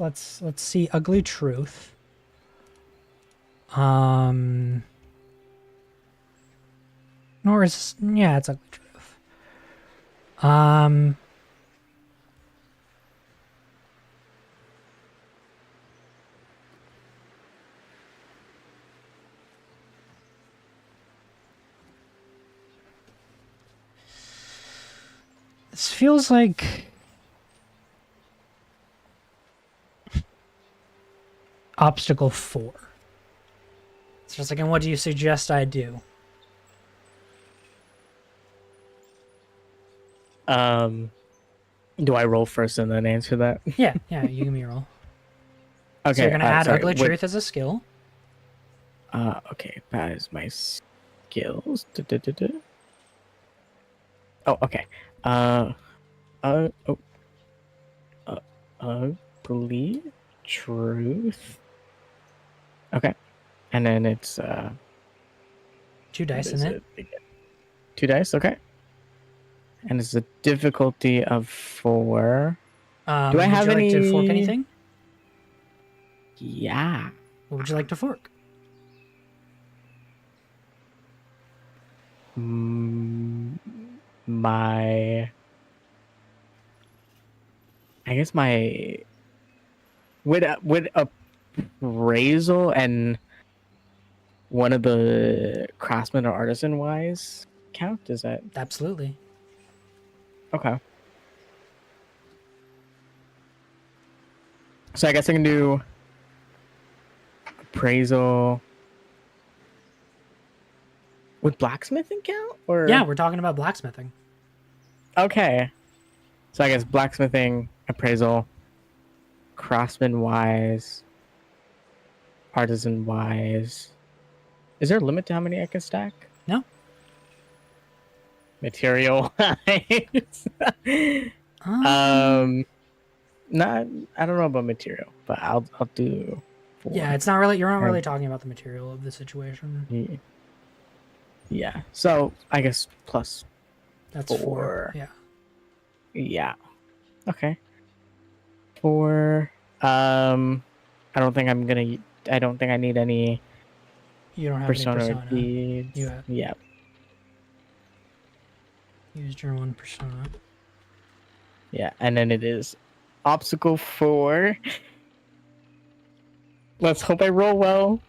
see Ugly Truth. Nor is... Yeah, it's Ugly Truth. This feels like obstacle 4. It's just like, and what do you suggest I do? Do I roll first and then answer that? Yeah, you give me a roll. Okay. So you're gonna add sorry, Ugly Truth as a skill. Okay, that is my skills. Oh, okay. Ugly Truth. Okay. And then it's 2 dice in it. 2 dice, okay. And it's a difficulty of 4. Do I have would you any... like to fork anything? Yeah. What would you like to fork? My... I guess my... Would appraisal and one of the craftsman or artisan wise count? Is that... Absolutely. Okay. So I guess I can do appraisal. Would blacksmithing count? Or Yeah, we're talking about blacksmithing. okay. So I guess blacksmithing, appraisal, craftsman wise, artisan wise. Is there a limit to how many I can stack? No. Material wise. Not, I don't know about material, but I'll do 4. Yeah, it's not really, you're not really talking about the material of the situation. Yeah. So I guess plus That's 4. Yeah. Yeah. Okay. 4. I don't think I need any You don't have persona any or persona. deeds. You have Yeah. used your one persona. Yeah, and then it is obstacle 4. Let's hope I roll well.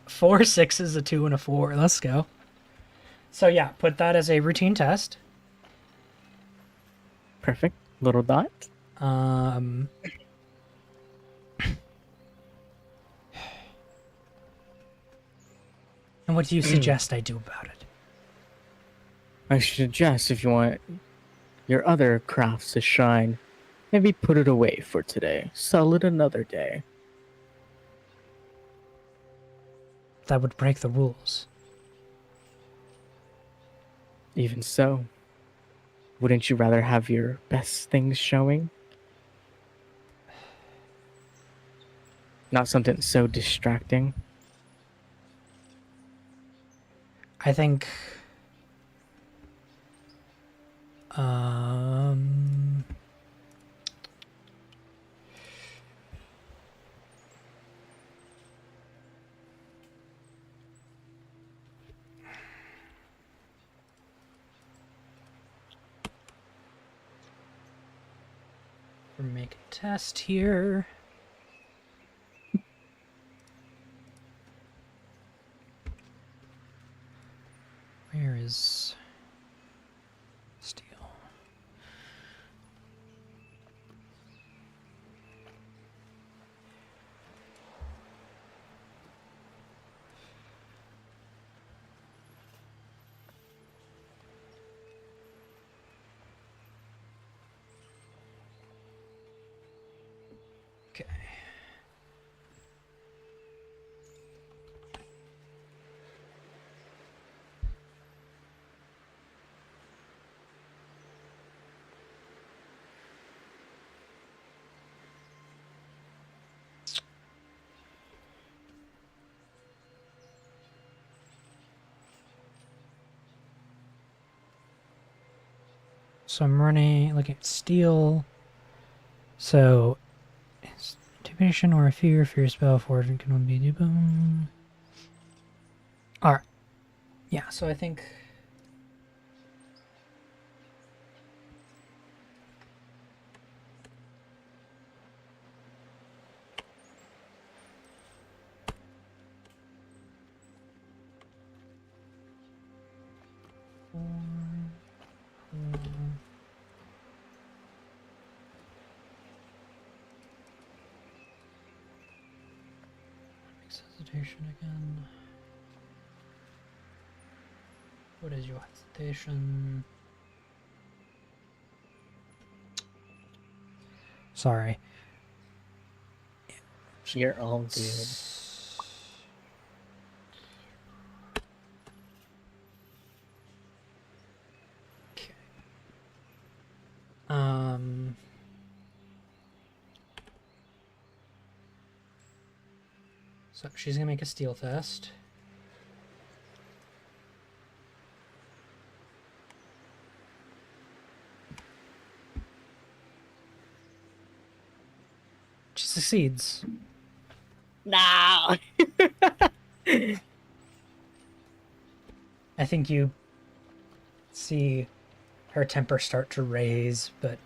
4 6s, a 2, and a 4. Let's go. So yeah, put that as a routine test. Perfect. Little dot. And what do you suggest I do about it? I suggest if you want your other crafts to shine, maybe put it away for today. Sell it another day. That would break the rules. Even so, wouldn't you rather have your best things showing? Not something so distracting. I think um we're making a test here. Where is steel? Okay. So I'm looking at steel. So, intimidation or a fear spell forward can only be boom. Alright. Yeah, so I think hesitation again. What is your hesitation? Sorry. You're all good. Okay. So she's gonna make a steel test. She succeeds. No. I think you see her temper start to raise, but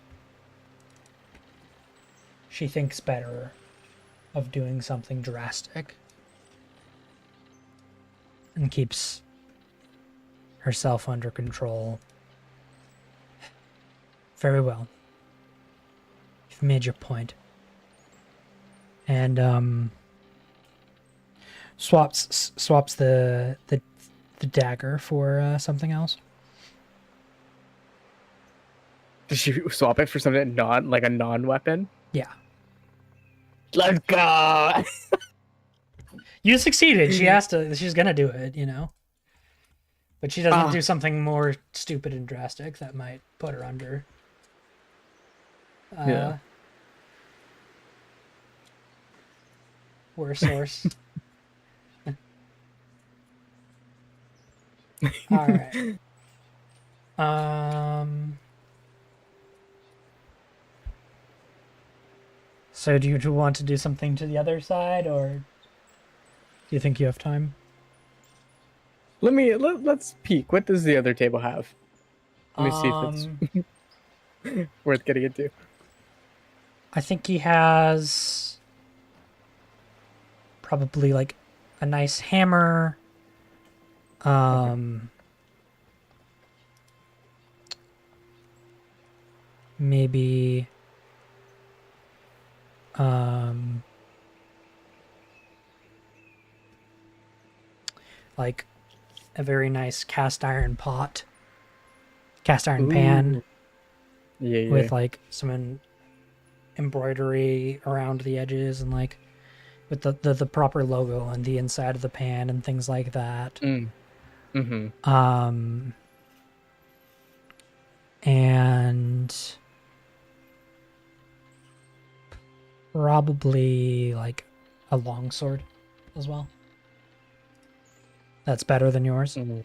she thinks better of doing something drastic and keeps herself under control. Very well. You've made your point. And swaps the dagger for something else. Did she swap it for something like a non-weapon? Yeah. Let's go. You succeeded. She's gonna do it, you know. But she doesn't do something more stupid and drastic that might put her under. Yeah. Worse source. All right. So do you want to do something to the other side, or do you think you have time? Let's peek. What does the other table have? Let me see if it's worth getting into. I think he has probably like a nice hammer. Maybe like a very nice cast iron pot cast iron pan Ooh. Yeah, with like some embroidery around the edges and like with the proper logo on the inside of the pan and things like that. Mm-hmm. And probably like a longsword as well. That's better than yours. Mm-hmm.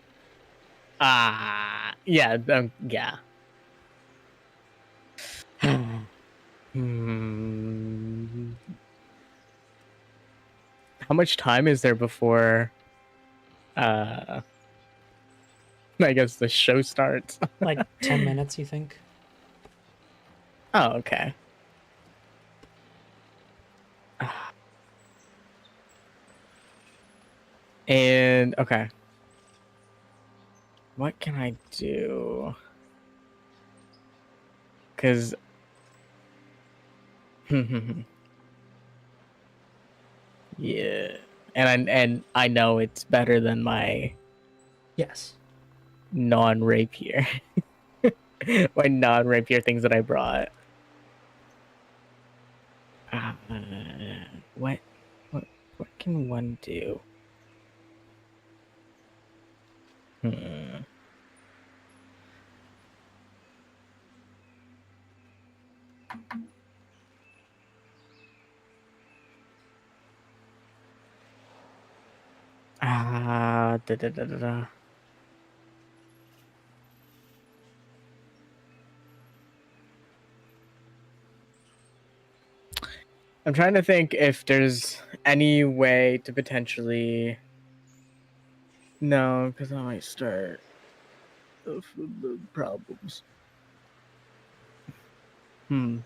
Yeah, yeah. Hmm. How much time is there before I guess the show starts? Like 10 minutes, you think? Oh, okay. And okay. What can I do? Cuz yeah. And I know it's better than my Yes. non-rapier. My non-rapier things that I brought. Uh, what what what can one do? Hmm. Da, da, da, da, da. I'm trying to think if there's any way to potentially. No, because I might start the problems. Hmm.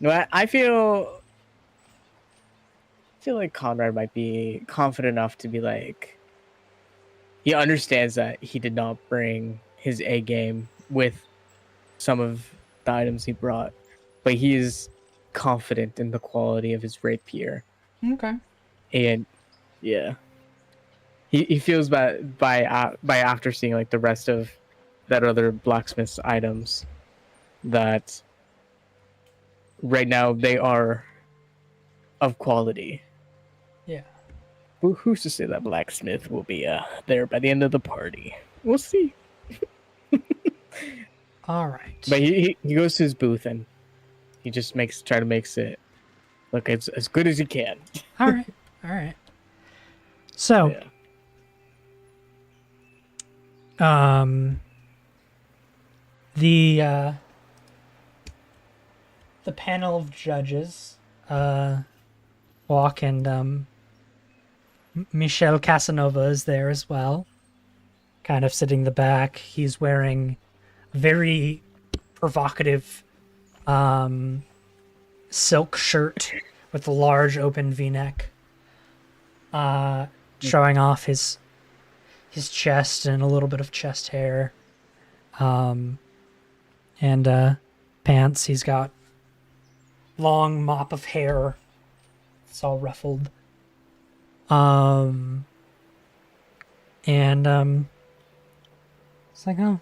No, I feel like Conrad might be confident enough to be like, he understands that he did not bring his A game with some of the items he brought, but he is confident in the quality of his rapier. Okay. And yeah, he feels by after seeing like the rest of that other blacksmith's items that right now they are of quality. Yeah. Who's to say that blacksmith will be there by the end of the party? We'll see. All right. But he goes to his booth and he just makes it look as good as he can. All right. All right. So, Yeah. the panel of judges walk, and Michel Casanova is there as well, kind of sitting in the back. He's wearing a very provocative silk shirt with a large open v-neck, showing off his chest and a little bit of chest hair, and pants. He's got long mop of hair. It's all ruffled. And it's like, oh,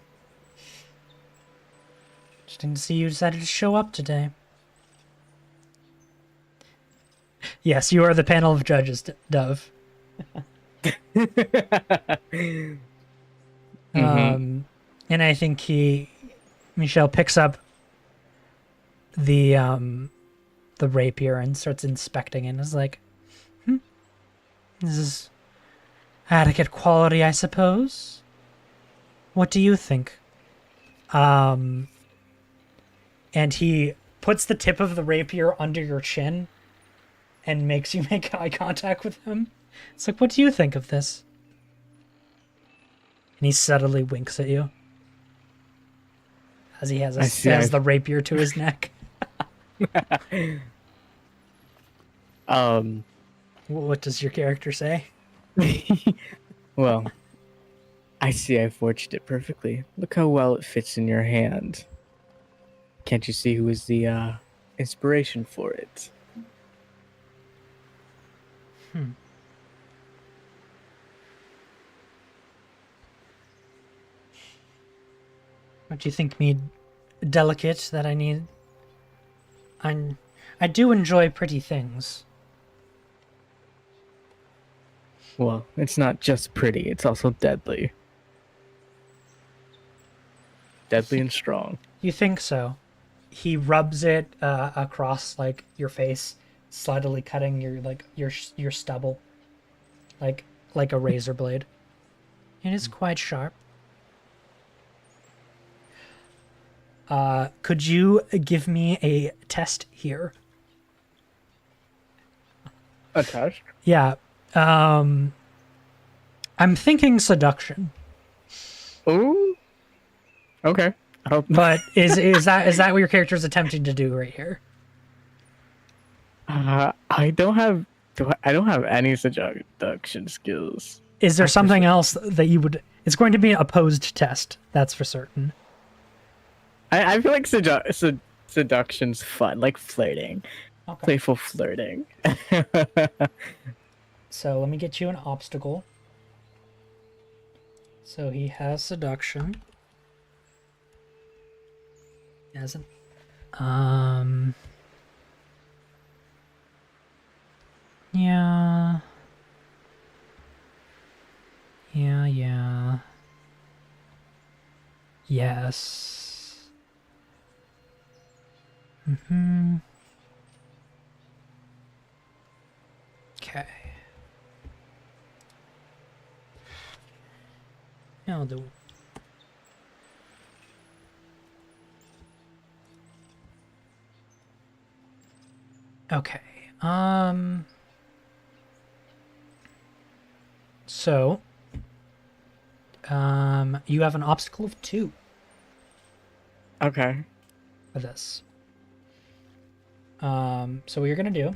interesting to see you decided to show up today. Yes, you are the panel of judges, Dove. And I think Michel picks up the rapier and starts inspecting it and is like, this is adequate quality, I suppose. What do you think? And he puts the tip of the rapier under your chin and makes you make eye contact with him. It's like, what do you think of this? And he subtly winks at you as he has the rapier to his neck. What does your character say? Well, I see I forged it perfectly. Look how well it fits in your hand. Can't you see who is the inspiration for it? What do you think me delicate that I need? I do enjoy pretty things. Well, it's not just pretty, it's also deadly. Deadly and strong. You think so? He rubs it across like your face, slightly cutting your stubble, like a razor blade. It is quite sharp. Could you give me a test here? A test? Yeah. I'm thinking seduction. Oh. Okay. I don't. But is that what your character is attempting to do right here? I don't have. I don't have any seduction skills. Is there something else that you would? It's going to be an opposed test. That's for certain. I feel like seduction's fun, like flirting, Okay. playful flirting. So let me get you an obstacle. So he has seduction. He hasn't. Yeah. Yeah. Yes. Okay. Now the Okay. So, you have an obstacle of 2 Okay. for this. So what you're gonna do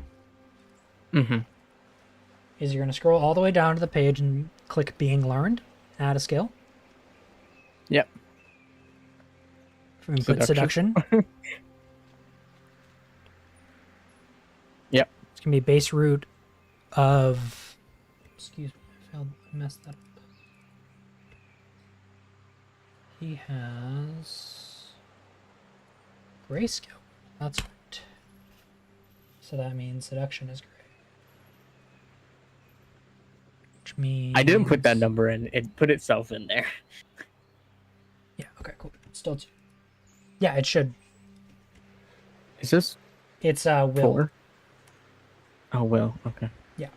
is you're gonna scroll all the way down to the page and click Being Learned, add a skill Yep. from input seduction. Yep. It's gonna be base root of. Excuse me, I messed that up. He has grayscale. That's right. So that means seduction is gray. Which means I didn't put that number in. It put itself in there. Yeah. Okay. Cool. Still 2. Yeah, it should. Is this It's will. 4? Oh, will. Okay. Yeah.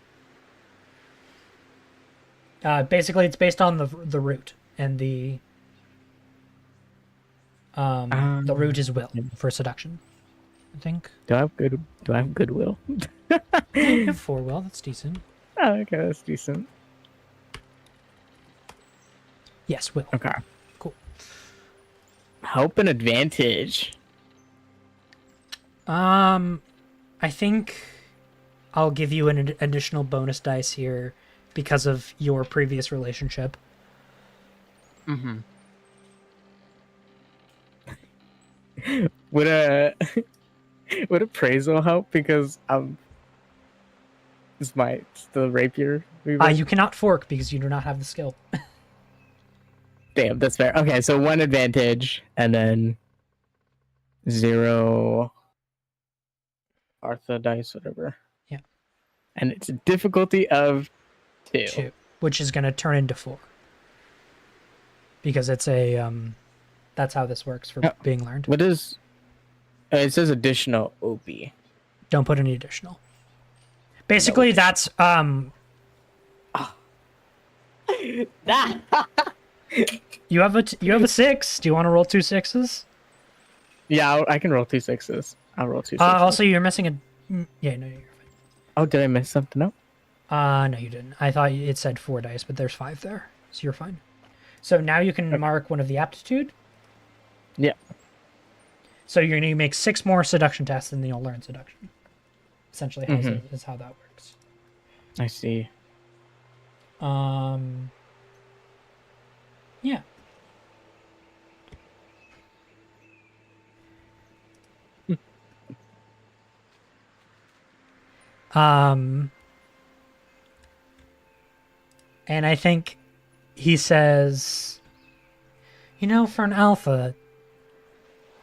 Basically, it's based on the root, and the root is will for seduction. I think. Do I have goodwill? Yeah, you have 4 will. That's decent. Oh, okay, that's decent. Yes, will. Okay. Cool. Help and advantage. I think I'll give you an additional bonus dice here because of your previous relationship. Would a would appraisal help because it's the rapier. You cannot fork because you do not have the skill. Damn, that's fair. Okay, so 1 advantage and then 0 Artha dice, whatever. Yeah. And it's a difficulty of 2. 2, which is going to turn into 4. Because it's a that's how this works for being learned. What is it says additional OP. Don't put any additional. Basically, that's That you have a 6. Do you want to roll 2 6s? Yeah, I can roll 2 6s. I'll roll 2 6s. Also, you're missing a. Yeah, no, you're fine. Oh, did I miss something up? No, you didn't. I thought it said 4 dice, but there's 5 there, so you're fine. So now you can mark one of the aptitude. Yeah. So you're going to make 6 more seduction tests, and then you'll learn seduction. Essentially, is how that works. I see. Yeah. And I think he says, "You know, for an alpha,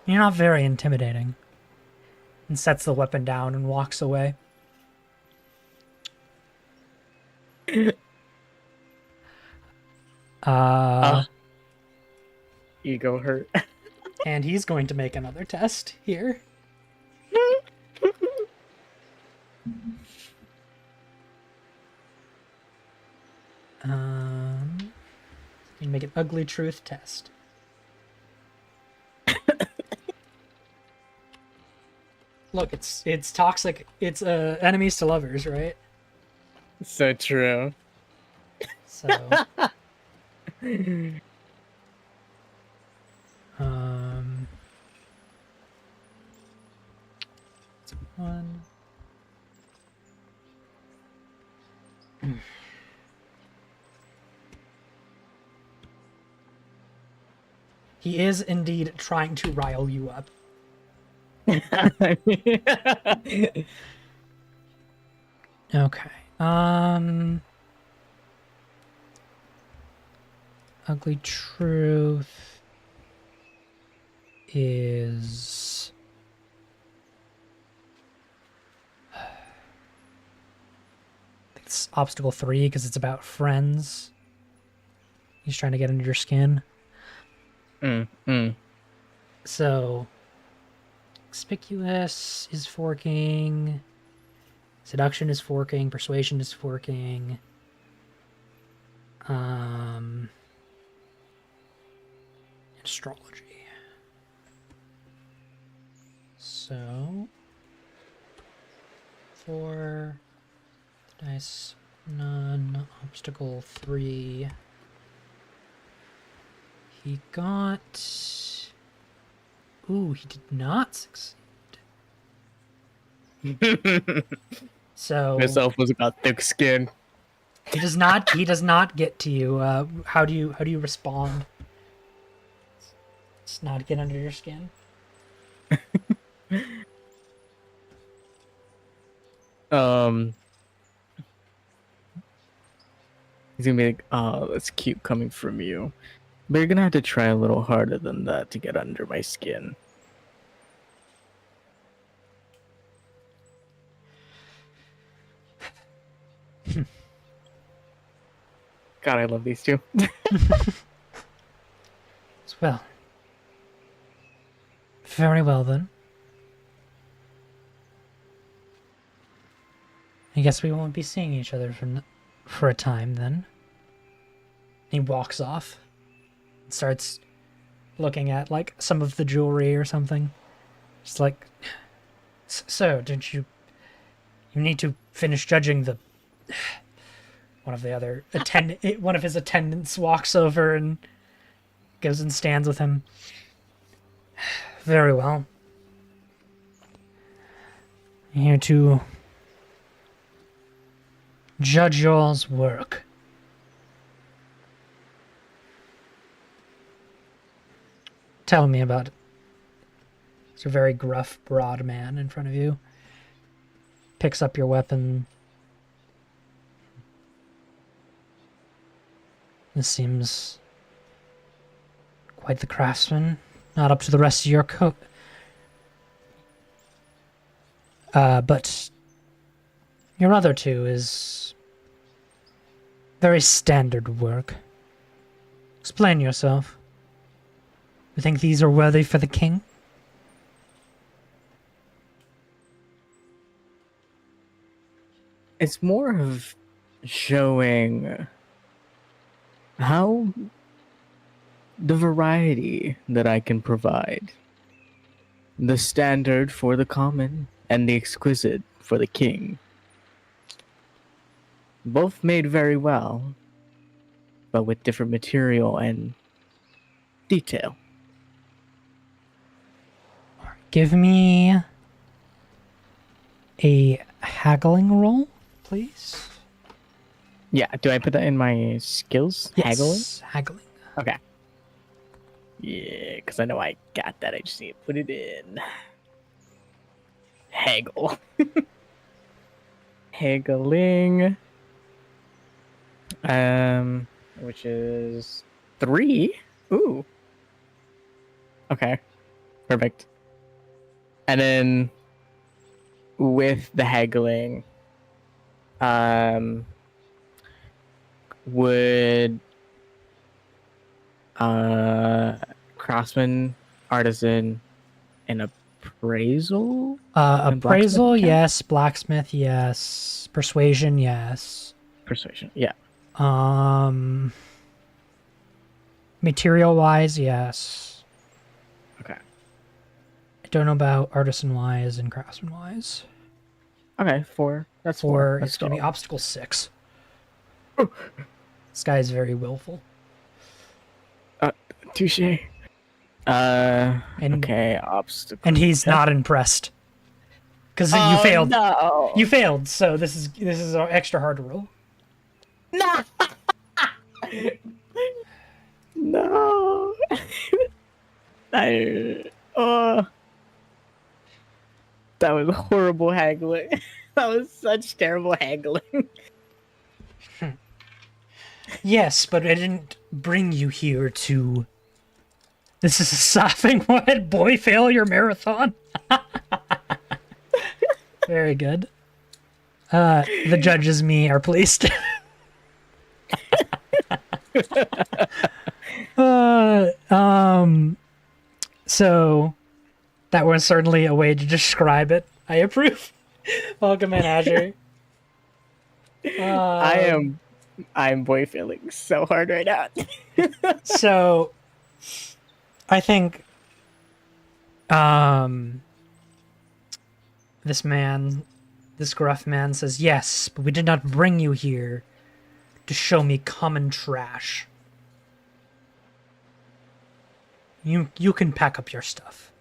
you're not very intimidating." And sets the weapon down and walks away. Ego hurt. And he's going to make another test here. You make an ugly truth test. Look, it's toxic. It's enemies to lovers, right? So true. So, it's one. He is indeed trying to rile you up. Okay. Ugly truth is it's obstacle 3 because it's about friends. He's trying to get under your skin. So, conspicuous is forking. Seduction is forking. Persuasion is forking. Astrology. So, 4 dice, none. Obstacle 3. He got... Ooh, he did not succeed. So This elf was about thick skin. he does not get to you. How do you respond? It's not get under your skin. He's gonna be like, "Oh, that's cute coming from you, but you're gonna have to try a little harder than that to get under my skin." God, I love these two. Well, very well then. I guess we won't be seeing each other for a time then. He walks off and starts looking at like some of the jewelry or something. Just like, so did you need to finish judging the one of his attendants walks over and goes and stands with him. Very well. I'm here to judge y'all's work. Tell me about it. It's a very gruff, broad man in front of you. Picks up your weapon. This seems quite the craftsman. Not up to the rest of your coat. But your other two is very standard work. Explain yourself. You think these are worthy for the king? It's more of showing how the variety that I can provide. The standard for the common and the exquisite for the king. Both made very well, but with different material and detail. Give me a haggling roll, please. Yeah, do I put that in my skills? Yes, haggling. Okay. Yeah, because I know I got that. I just need to put it in. Haggle. Haggling. Which is 3. Ooh. Okay. Perfect. And then with the haggling, would craftsman, artisan, and appraisal and blacksmith Appraisal, count? yes. Blacksmith, yes. Persuasion, yes. Persuasion, yeah. Material wise, yes. Okay. I don't know about artisan wise and craftsman wise. Okay, 4. That's For 4. That's it's going to be still. obstacle 6. This guy is very willful. Touche. Okay, obstacle. And he's not impressed. Because you failed. No. You failed, so this is extra hard to roll. No. No. That was horrible haggling. That was such terrible haggling. Yes, but I didn't bring you here to... This is a sopping wet boy failure marathon. Very good. The judges, me, are pleased. So that was certainly a way to describe it. I approve. Welcome in, Azure. I'm boy feeling so hard right now. So I think this gruff man says, yes, but we did not bring you here to show me common trash. You can pack up your stuff.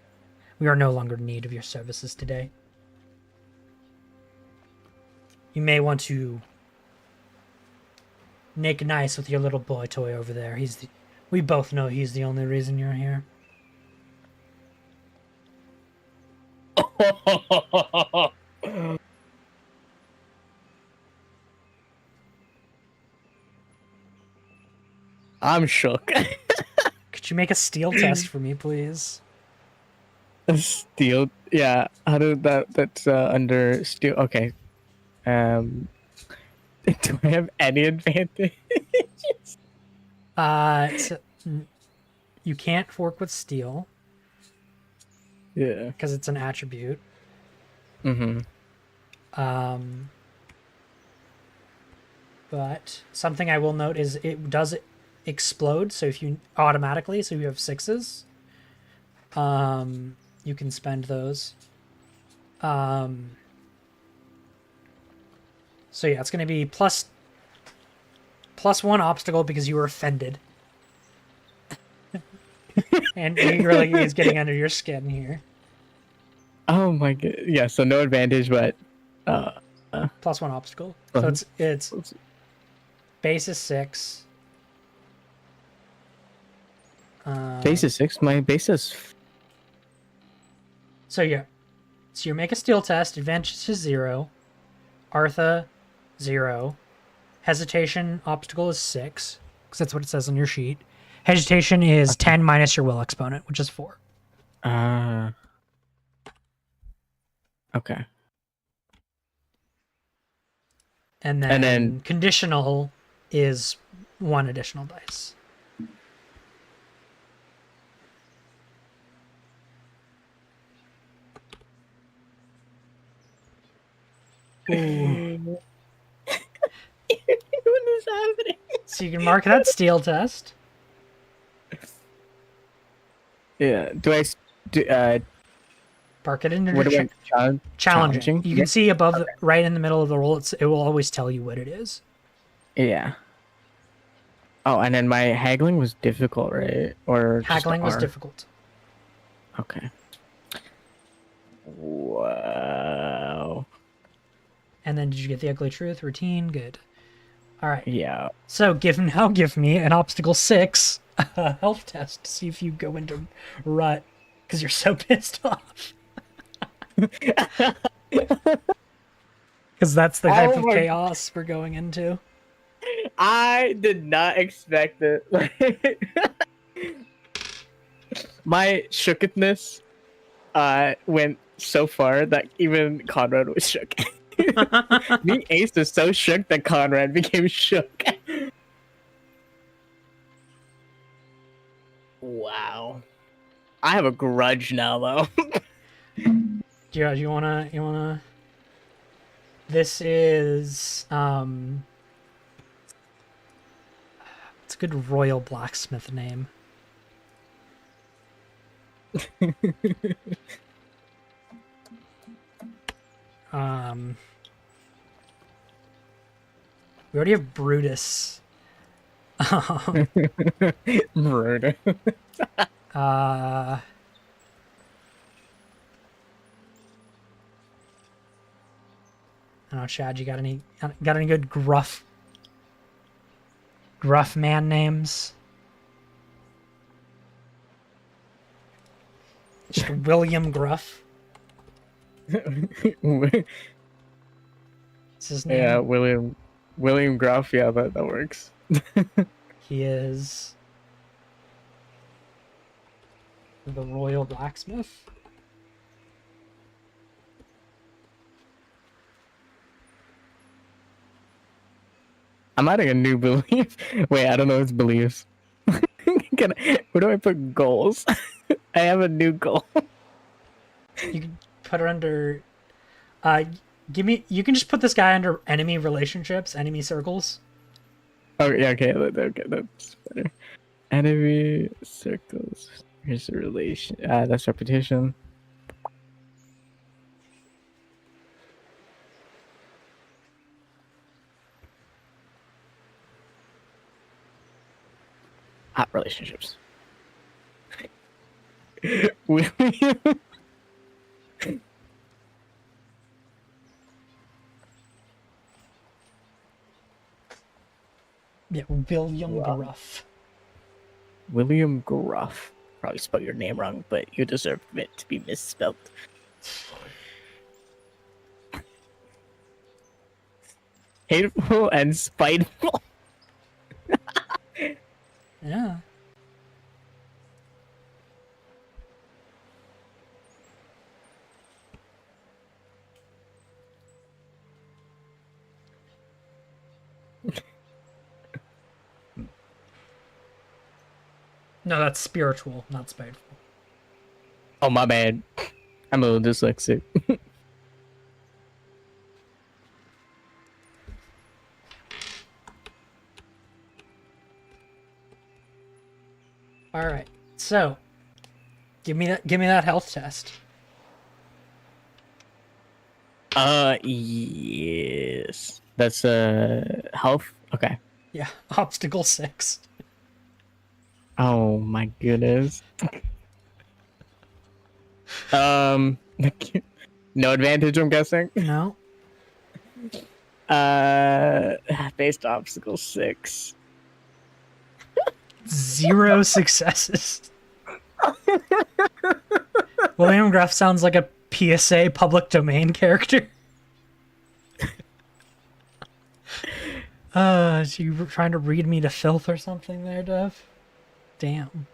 We are no longer in need of your services today. You may want to make nice with your little boy toy over there. We both know he's the only reason you're here. I'm shook. Could you make a steel test for me, please? Steel, yeah. How do that's under steel? Okay. Do I have any advantage? You can't fork with steel. Yeah. Because it's an attribute. Mm-hmm. But something I will note is it does explode, so if you automatically, so you have 6s, you can spend those. So yeah, it's going to be plus 1 obstacle because you were offended. And he's getting under your skin here. Oh my god. Yeah, so no advantage, but plus 1 obstacle. So it's base is 6. Base is 6. My base is. So yeah. So you make a steel test, advantage is 0. Artha, 0. Hesitation obstacle is 6, because that's what it says on your sheet. Hesitation is 10 minus your will exponent, which is 4. Okay. And then conditional is 1 additional dice. Ooh. What is happening? So you can mark that steel test. Yeah. Mark it into what do I challenging. You can see above, right in the middle of the roll, it will always tell you what it is. Yeah. Oh, and then my haggling was difficult, right? Or haggling was difficult. Okay. Wow. And then did you get the ugly truth routine? Good. All right. Yeah. So give me an obstacle 6 health test to see if you go into rut because you're so pissed off. Because that's the type of chaos we're going into. I did not expect it. My shookedness went so far that even Conrad was shook. Me Ace was so shook that Conrad became shook. Wow. I have a grudge now, though. Yeah, you wanna? This is it's a good royal blacksmith name. We already have Brutus. Murder. I don't know, Chad, you got any good gruff man names? Just William Gruff. Is his name? Yeah, William Gruff. Yeah, that works. He is the royal blacksmith. I'm adding a new belief. Wait, I don't know his beliefs. Where do I put goals? I have a new goal. You can put her under. You can just put this guy under enemy relationships, enemy circles. Oh yeah, okay, that's better. Enemy circles. Here's the relation. That's repetition. Hot relationships. William. Yeah, William Wow. Gruff. William Gruff. Probably spelled your name wrong, but you deserve it to be misspelled. Hateful and spiteful. Yeah. No, that's spiritual, not spiteful. Oh, my bad. I'm a little dyslexic. All right, so give me that health test. Yes. That's health. Okay. Yeah, obstacle 6. Oh my goodness. No advantage, I'm guessing. No. Based obstacle 6. 0 successes. William Gruff sounds like a PSA public domain character. Is you trying to read me to filth or something there, Dev? Damn.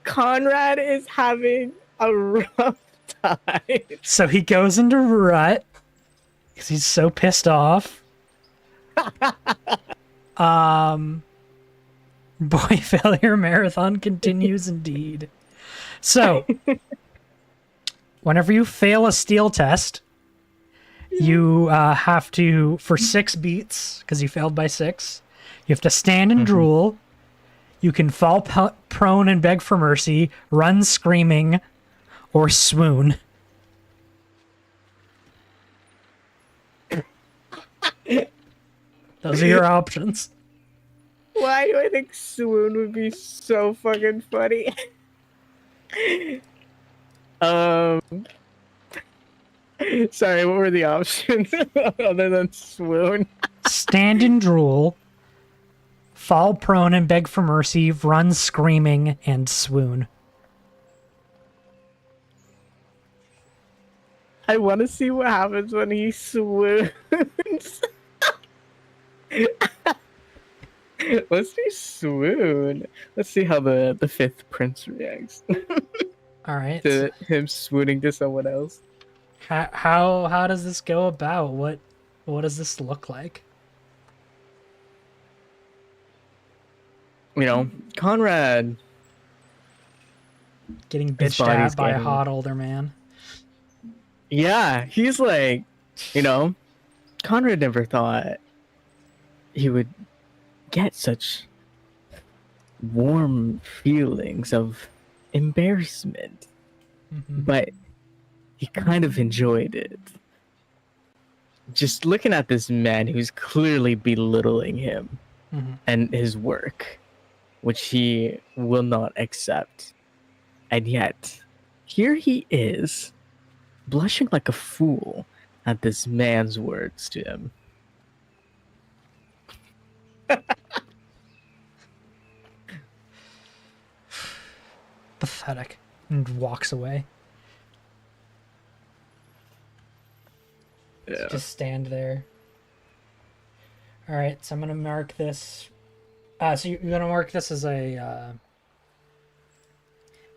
Conrad is having a rough time. So he goes into rut because he's so pissed off. Boy, failure marathon continues indeed. So, whenever you fail a steel test, you have to, for 6 beats, because you failed by 6, you have to stand and drool. You can fall prone and beg for mercy, run screaming, or swoon. Those are your options. Why do I think swoon would be so fucking funny? Sorry, what were the options other than swoon? Stand and drool, fall prone and beg for mercy, run screaming, and swoon. I want to see what happens when he swoons. Let's do swoon. Let's see how the fifth prince reacts All right. to him swooning to someone else. How does this go about? What does this look like? You know, Conrad. Getting His bitched body's at by a getting- hot older man. Yeah, he's like, you know, Conrad never thought he would get such warm feelings of embarrassment, but he kind of enjoyed it. Just looking at this man who's clearly belittling him and his work, which he will not accept. And yet, here he is, blushing like a fool at this man's words to him. Pathetic. And walks away. Yeah. Just stand there. All right, so I'm gonna mark this. So you're gonna mark this as a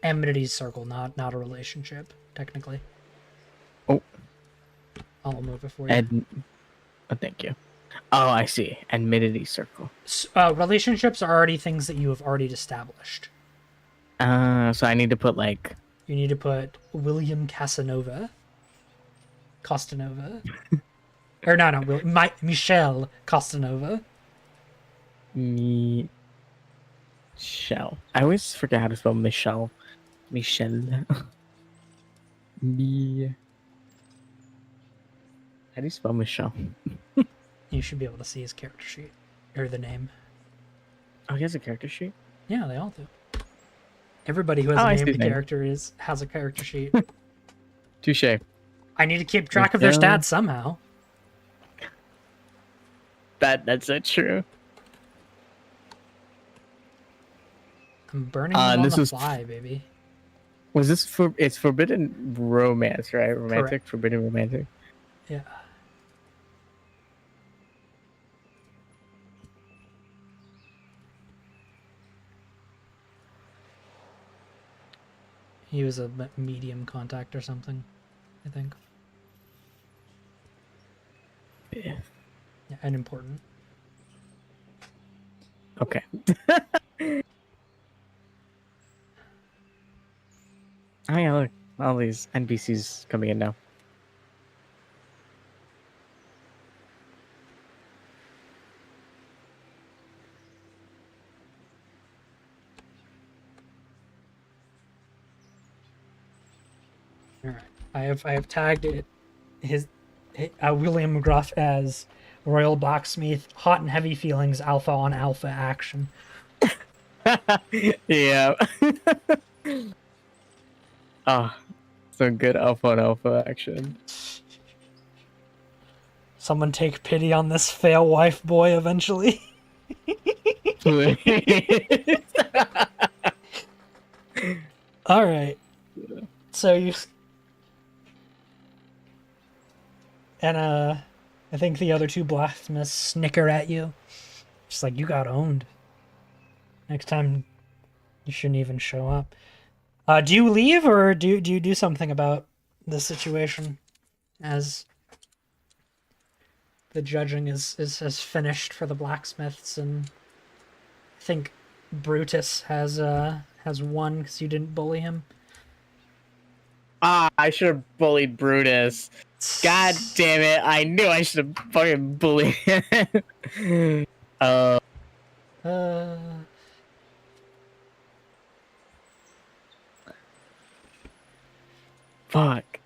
enmity circle, not a relationship, technically. Oh. I'll move it for you. Oh, thank you. Oh, I see. Enmity circle. Relationships are already things that you have already established. So I need to put like. You need to put William Casanova. Costanova. Or no, Michelle Costanova. Michelle. I always forget how to spell Michelle. Michelle. Me. How do you spell Michelle? You should be able to see his character sheet. Or the name. Oh, he has a character sheet? Yeah, they all do. Everybody who has a named character has a character sheet. Touche. I need to keep track of their stats somehow. That's so true. I'm burning them on the fly, baby. Was this for? It's forbidden romance, right? Romantic, correct. Forbidden romantic. Yeah. He was a medium contact or something, I think. Yeah. Yeah, and important. Okay. Oh yeah, look, all these NPCs coming in now. All right, I have tagged it William Gruff as Royal Blacksmith, hot and heavy feelings, alpha on alpha action. Yeah. Ah, some good alpha on alpha action. Someone take pity on this fail wife boy eventually. All right. So you and I think the other two blacksmiths snicker at you. Just like, you got owned. Next time you shouldn't even show up. Do you leave or do you do something about the situation as the judging is finished for the blacksmiths, and I think Brutus has won because you didn't bully him. Ah, I should have bullied Brutus. God damn it! I knew I should have fucking bullied him. Fuck.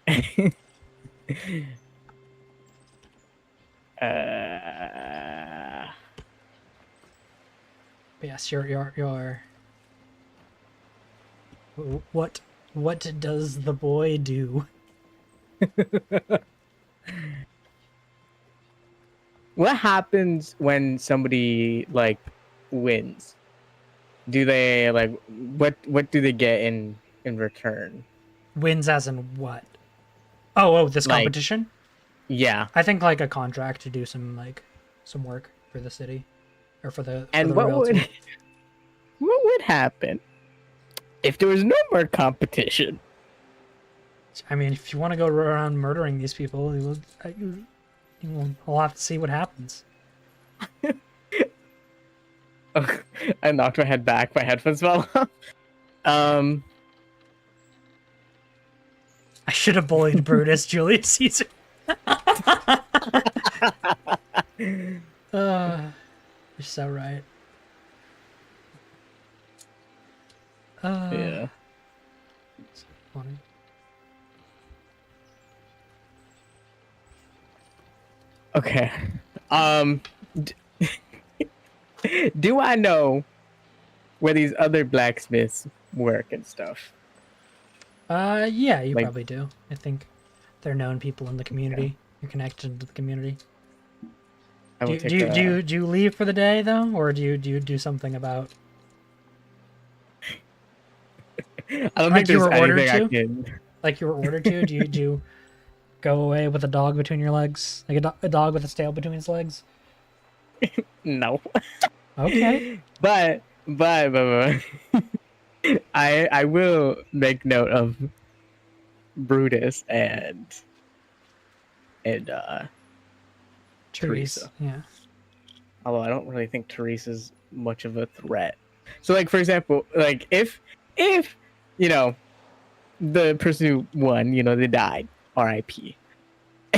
Yes, your what does the boy do? What happens when somebody like wins? Do they like what do they get in return? Wins as in what? Oh, this like, competition? Yeah. I think like a contract to do some work. for the city, or for the And the what royalty. would what would happen if there was no more competition? I mean, if you want to go around murdering these people, we'll have to see what happens. I knocked my head back. My headphones fell off. I should have bullied Brutus, Julius Caesar. You're so right. Yeah. So funny. Okay. Do I know where these other blacksmiths work and stuff? Yeah, you Like- probably do. I think they're known people in the community. You're connected to the community. I will Do take you leave for the day though, or do you do something about? I don't like think you there's were ordered anything I to? can. Like you were ordered to? Do you go away with a dog between your legs, like a dog with its tail between its legs? No. Okay. But I will make note of Brutus and Teresa. Yeah. Although I don't really think Teresa's much of a threat. So like for example, like if you know the person who won, you know, they died, R.I.P.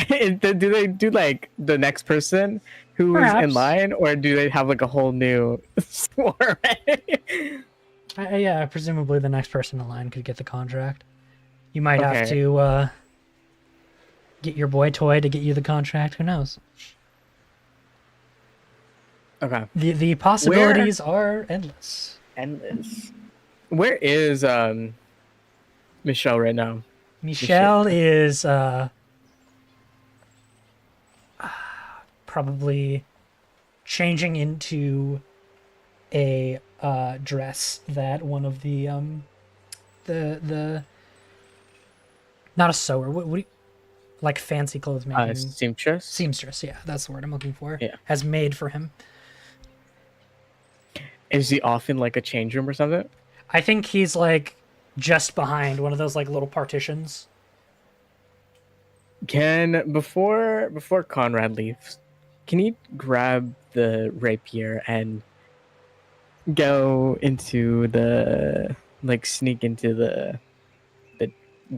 Do they do like the next person who is in Perhaps. line, or do they have like a whole new soiree? Yeah, presumably the next person in line could get the contract. You might have Okay. to get your boy toy to get you the contract. Who knows? Okay. The possibilities are endless. Endless. Where is Michelle right now? Michelle is probably changing into a dress that one of the not a sewer. What do you, like fancy clothes making Seamstress. seamstress? Yeah, that's the word I'm looking for. Yeah. Has made for him. Is he off in like a change room or something? I think he's like just behind one of those like little partitions. Can before Conrad leaves, can you grab the rapier and go into the sneak into the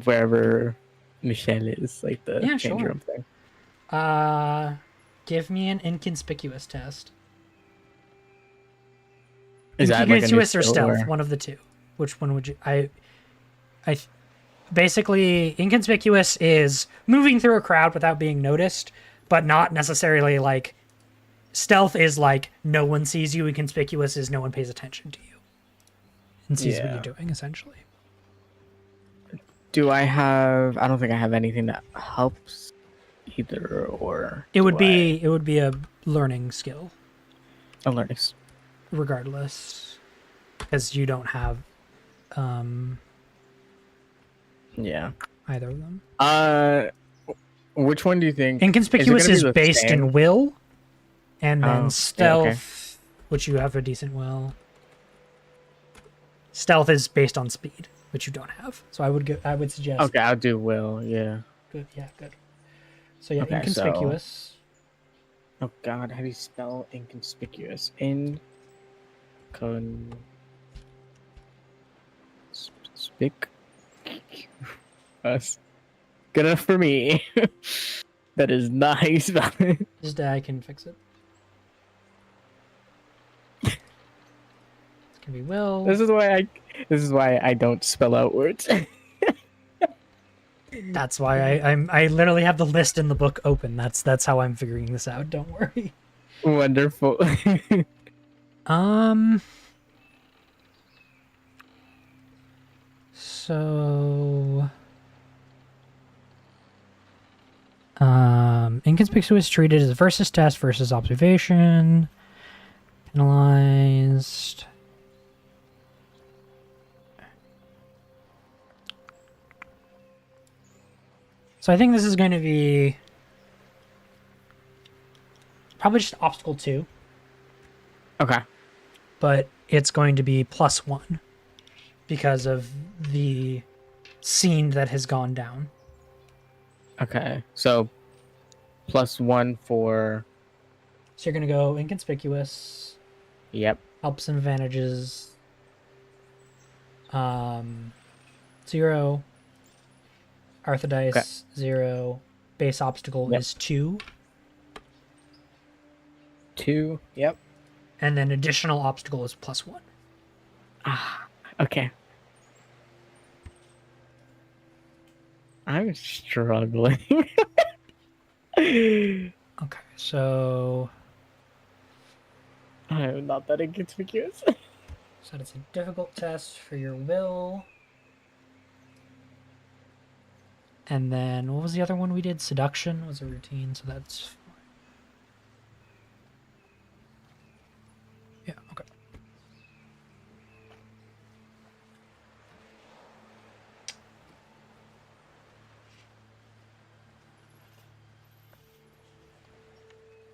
wherever Michelle is, like the Yeah, change sure. room thing? Give me an inconspicuous test. Is that like a new Inconspicuous or skill, stealth? or- One of the two. Which one would you? Basically, inconspicuous is moving through a crowd without being noticed, but not necessarily like. Stealth is like no one sees you. Inconspicuous is no one pays attention to you and sees what Yeah. you're doing. Essentially, Do I have? I don't think I have anything that helps either. Or it would do be a learning skill, I learn this? regardless, because you don't have Yeah. either of them. Which one do you think? Inconspicuous gonna be is the based same? in will, and then Oh, yeah, stealth, okay. which you have a decent will. Stealth is based on speed, which you don't have. So I would suggest. Okay, I'll do will. Yeah. Good. Yeah. Good. So yeah, Okay, inconspicuous. Oh God, how do you spell inconspicuous? Us. Good enough for me. That is nice. Just I can fix it. It's gonna be will. This is why I don't spell out words. That's why I literally have the list in the book open. That's how I'm figuring this out. Don't worry. Wonderful. So inconspicuous treated as a versus test versus observation. Penalized. So I think this is going to be probably just obstacle 2. Okay. but it's going to be +1 because of the scene that has gone down. Okay. So +1 for. So you're going to go inconspicuous, Yep. helps and advantages, 0, Arthur Okay. dice 0, base obstacle Yep. is 2, 2. Yep. and then additional obstacle is +1. Ah. Okay. I'm struggling. Okay, so I'm not that inconspicuous. it's a difficult test for your will. And then what was the other one we did? Seduction was a routine, so that's fine. Yeah, okay.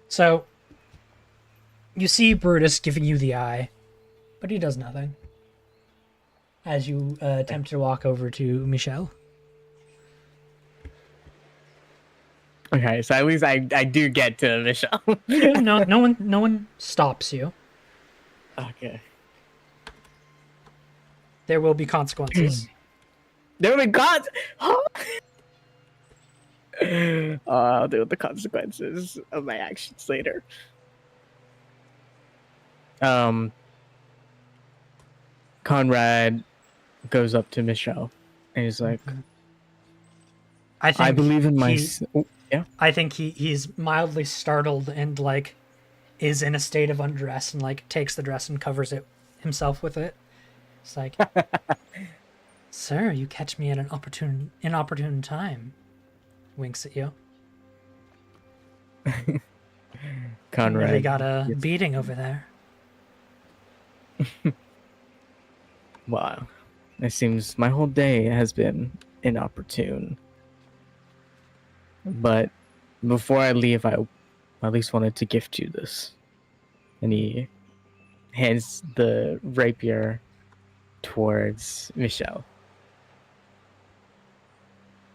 So you see Brutus giving you the eye, but he does nothing as you attempt to walk over to Michelle. Okay, so at least I do get to Michelle. You do. No one stops you. Okay. There will be consequences. There we go. I'll deal with the consequences of my actions later. Conrad goes up to Michelle and he's like, I believe in my. Yeah. I think he's mildly startled and like is in a state of undress and like takes the dress and covers it himself with it. It's like, sir, you catch me at an inopportune time. Winks at you. Conrad Really got a beating over there. Wow. It seems my whole day has been inopportune. But before I leave, I at least wanted to gift you this. And he hands the rapier towards Michelle.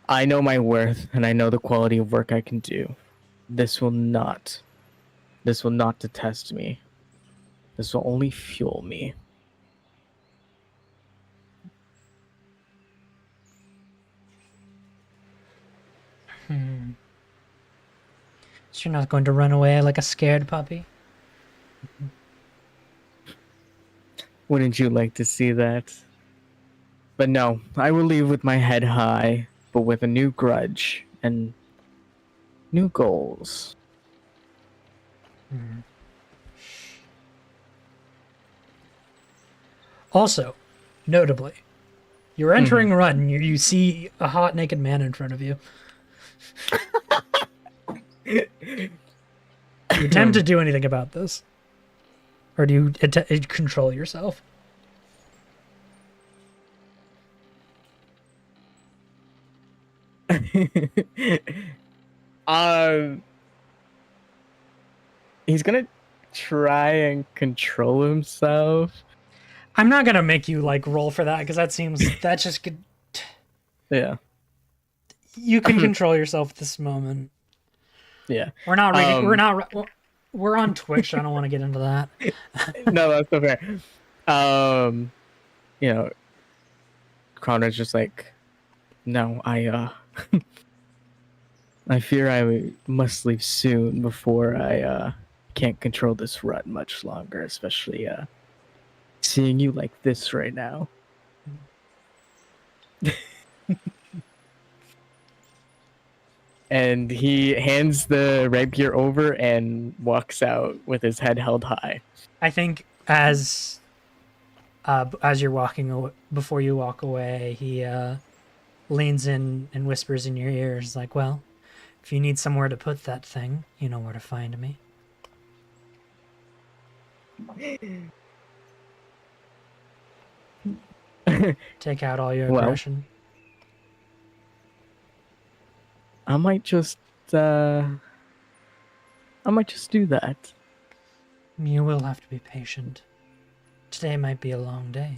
I know my worth and I know the quality of work I can do. This will not detest me. This will only fuel me. So you're not going to run away like a scared puppy? Wouldn't you like to see that? But no, I will leave with my head high, but with a new grudge and new goals. Also, notably, you're entering run and you see a hot naked man in front of you. Do you attempt to do anything about this? Or do you control yourself? He's gonna try and control himself. I'm not gonna make you like roll for that because that just could. Yeah. You can control yourself at this moment. Yeah. We're not reading. We're on Twitch. I don't want to get into that. No, that's okay. You know, Conrad's just like, no, I fear I must leave soon before I can't control this rut much longer, especially seeing you like this right now. And he hands the rapier over and walks out with his head held high. I think as you're walking away, before you walk away, he leans in and whispers in your ears, like, "Well, if you need somewhere to put that thing, you know where to find me." Take out all your aggression. I might just do that. You will have to be patient. Today might be a long day.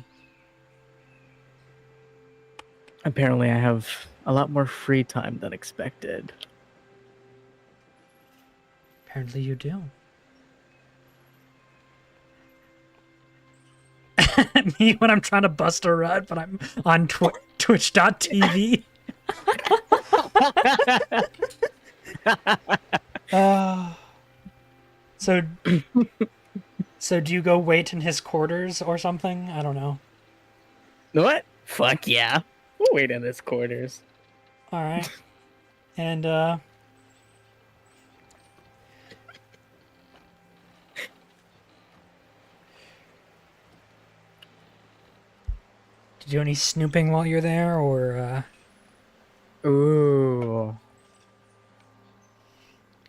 Apparently, I have a lot more free time than expected. Apparently you do. Me when I'm trying to bust a rut, but I'm on Twitch.tv. So, so do you go wait in his quarters or something? I don't know. What? Fuck yeah. We'll wait in his quarters. All right. And do you do any snooping while you're there, or Ooh.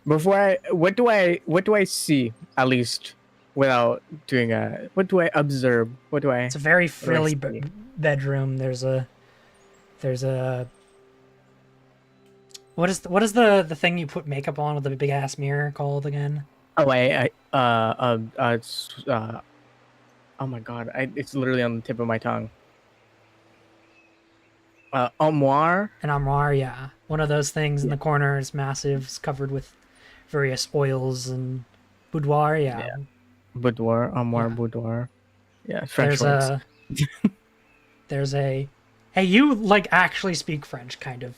What do I see at least without doing what do I observe? it's a very frilly see? bedroom. There's a what is the thing you put makeup on with the big ass mirror called again? Oh, oh my god, it's literally on the tip of my tongue. Armoire. An armoire, yeah. One of those things in the corner is massive, it's covered with various oils and boudoir, yeah. Boudoir, armoire, Yeah. boudoir. Yeah, French words. There's a hey, you like actually speak French, kind of,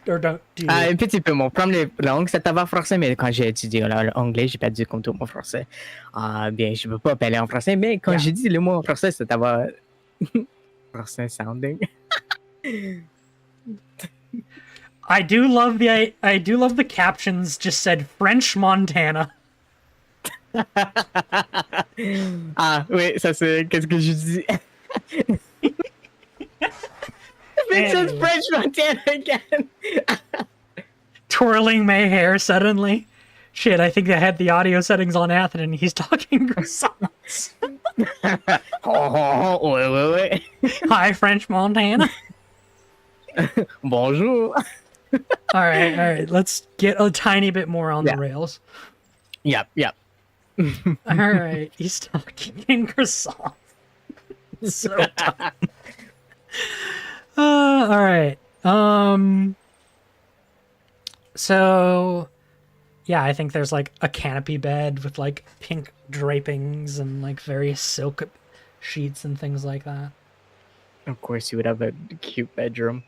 or don't do you? Un petit peu. Mon premier langue, c'était avant français, mais quand j'ai étudié l'anglais, j'ai perdu comme tout mon français. Bien, je ne peux pas parler en français, mais quand j'ai dit le mot en français, c'était avant français sounding. I do love the captions just said French Montana. Oui, ça c'est qu'est-ce que je dis. It says French Montana again. Twirling my hair suddenly. Shit, I think I had the audio settings on Anthony and he's talking croissants. Wait. Hi, French Montana. Bonjour. All right. Let's get a tiny bit more on the rails. Yep. All right, he's talking in croissant. So dumb. All right. So, yeah, I think there's like a canopy bed with like pink drapings and like various silk sheets and things like that. Of course, you would have a cute bedroom.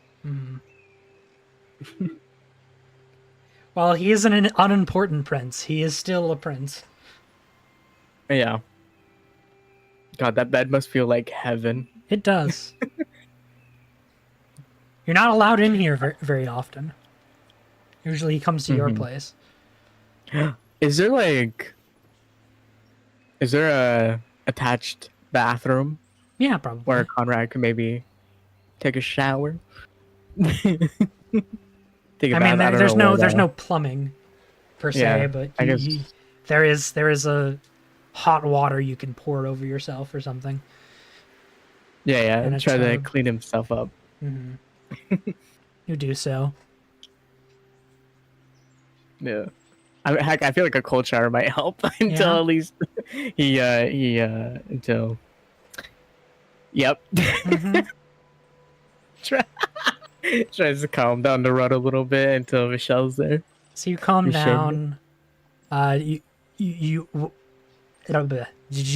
While he is an unimportant prince, he is still a prince. Yeah. God, that bed must feel like heaven. It does. You're not allowed in here very often. Usually he comes to your place. Is there a attached bathroom? Yeah, probably. Where Conrad could maybe take a shower? Take a bath. There's no plumbing per se, but I guess there is a hot water you can pour over yourself or something. Yeah. And try to clean himself up. You do so. Yeah. Heck, I feel like a cold shower might help until at least he until. Yep. Tries to calm down the rut a little bit until Michelle's there. So you calm down. Did you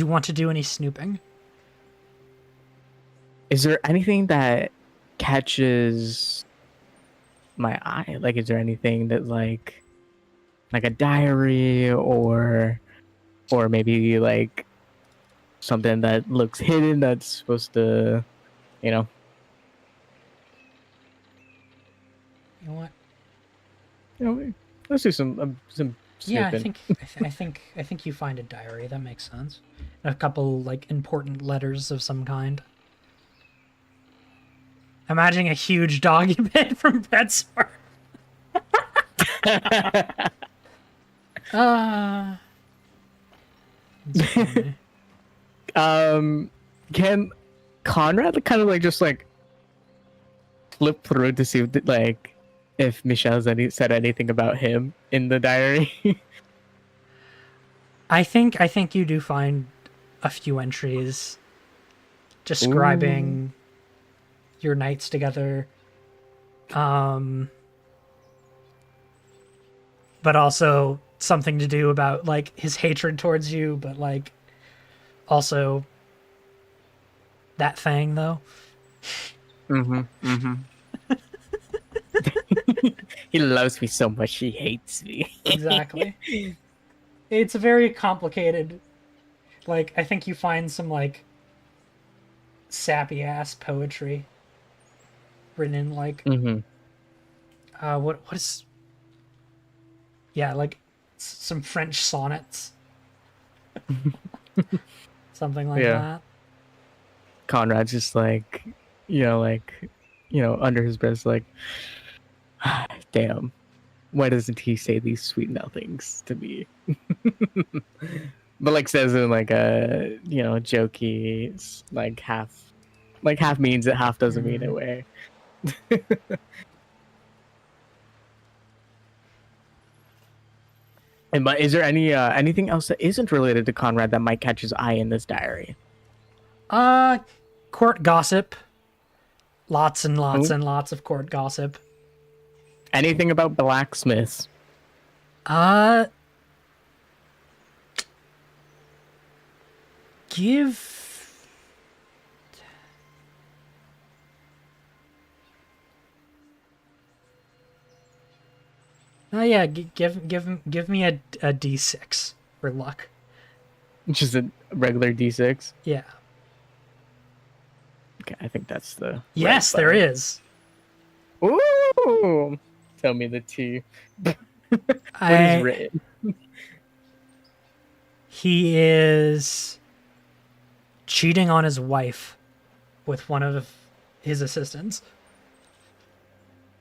want to do any snooping? Is there anything that catches my eye? Like, is there anything that like a diary or maybe like something that looks hidden that's supposed to, You know what? Let's do some snooping. Yeah, I think you find a diary. That makes sense. A couple like important letters of some kind. Imagining a huge doggy bed from PetSmart. Can Conrad kind of like just like flip through to see if Michelle said anything about him in the diary? I think you do find a few entries Ooh. describing your nights together. Um, but also something to do about like his hatred towards you, but like also that thing though. Mm-hmm. Mm-hmm. He loves me so much he hates me. Exactly. It's a very complicated. Like I think you find some like sappy ass poetry written in like Mm-hmm. what is, yeah, like some French sonnets, something like Yeah. that. Conrad's just like, like, under his breath, like, damn, why doesn't he say these sweet nothings to me? But like says in like a, jokey, like half means it, half doesn't mean it Mm-hmm. way. And but is there anything else that isn't related to Conrad that might catch his eye in this diary? Uh, court gossip. Lots and lots Oh, and lots of court gossip. anything about blacksmiths? Uh, give. Oh yeah, give me a d6 for luck. Just a regular D6. Yeah. Okay, I think that's the right Yes, there button. is. Ooh, tell me the T. What is I written? He is cheating on his wife with one of his assistants.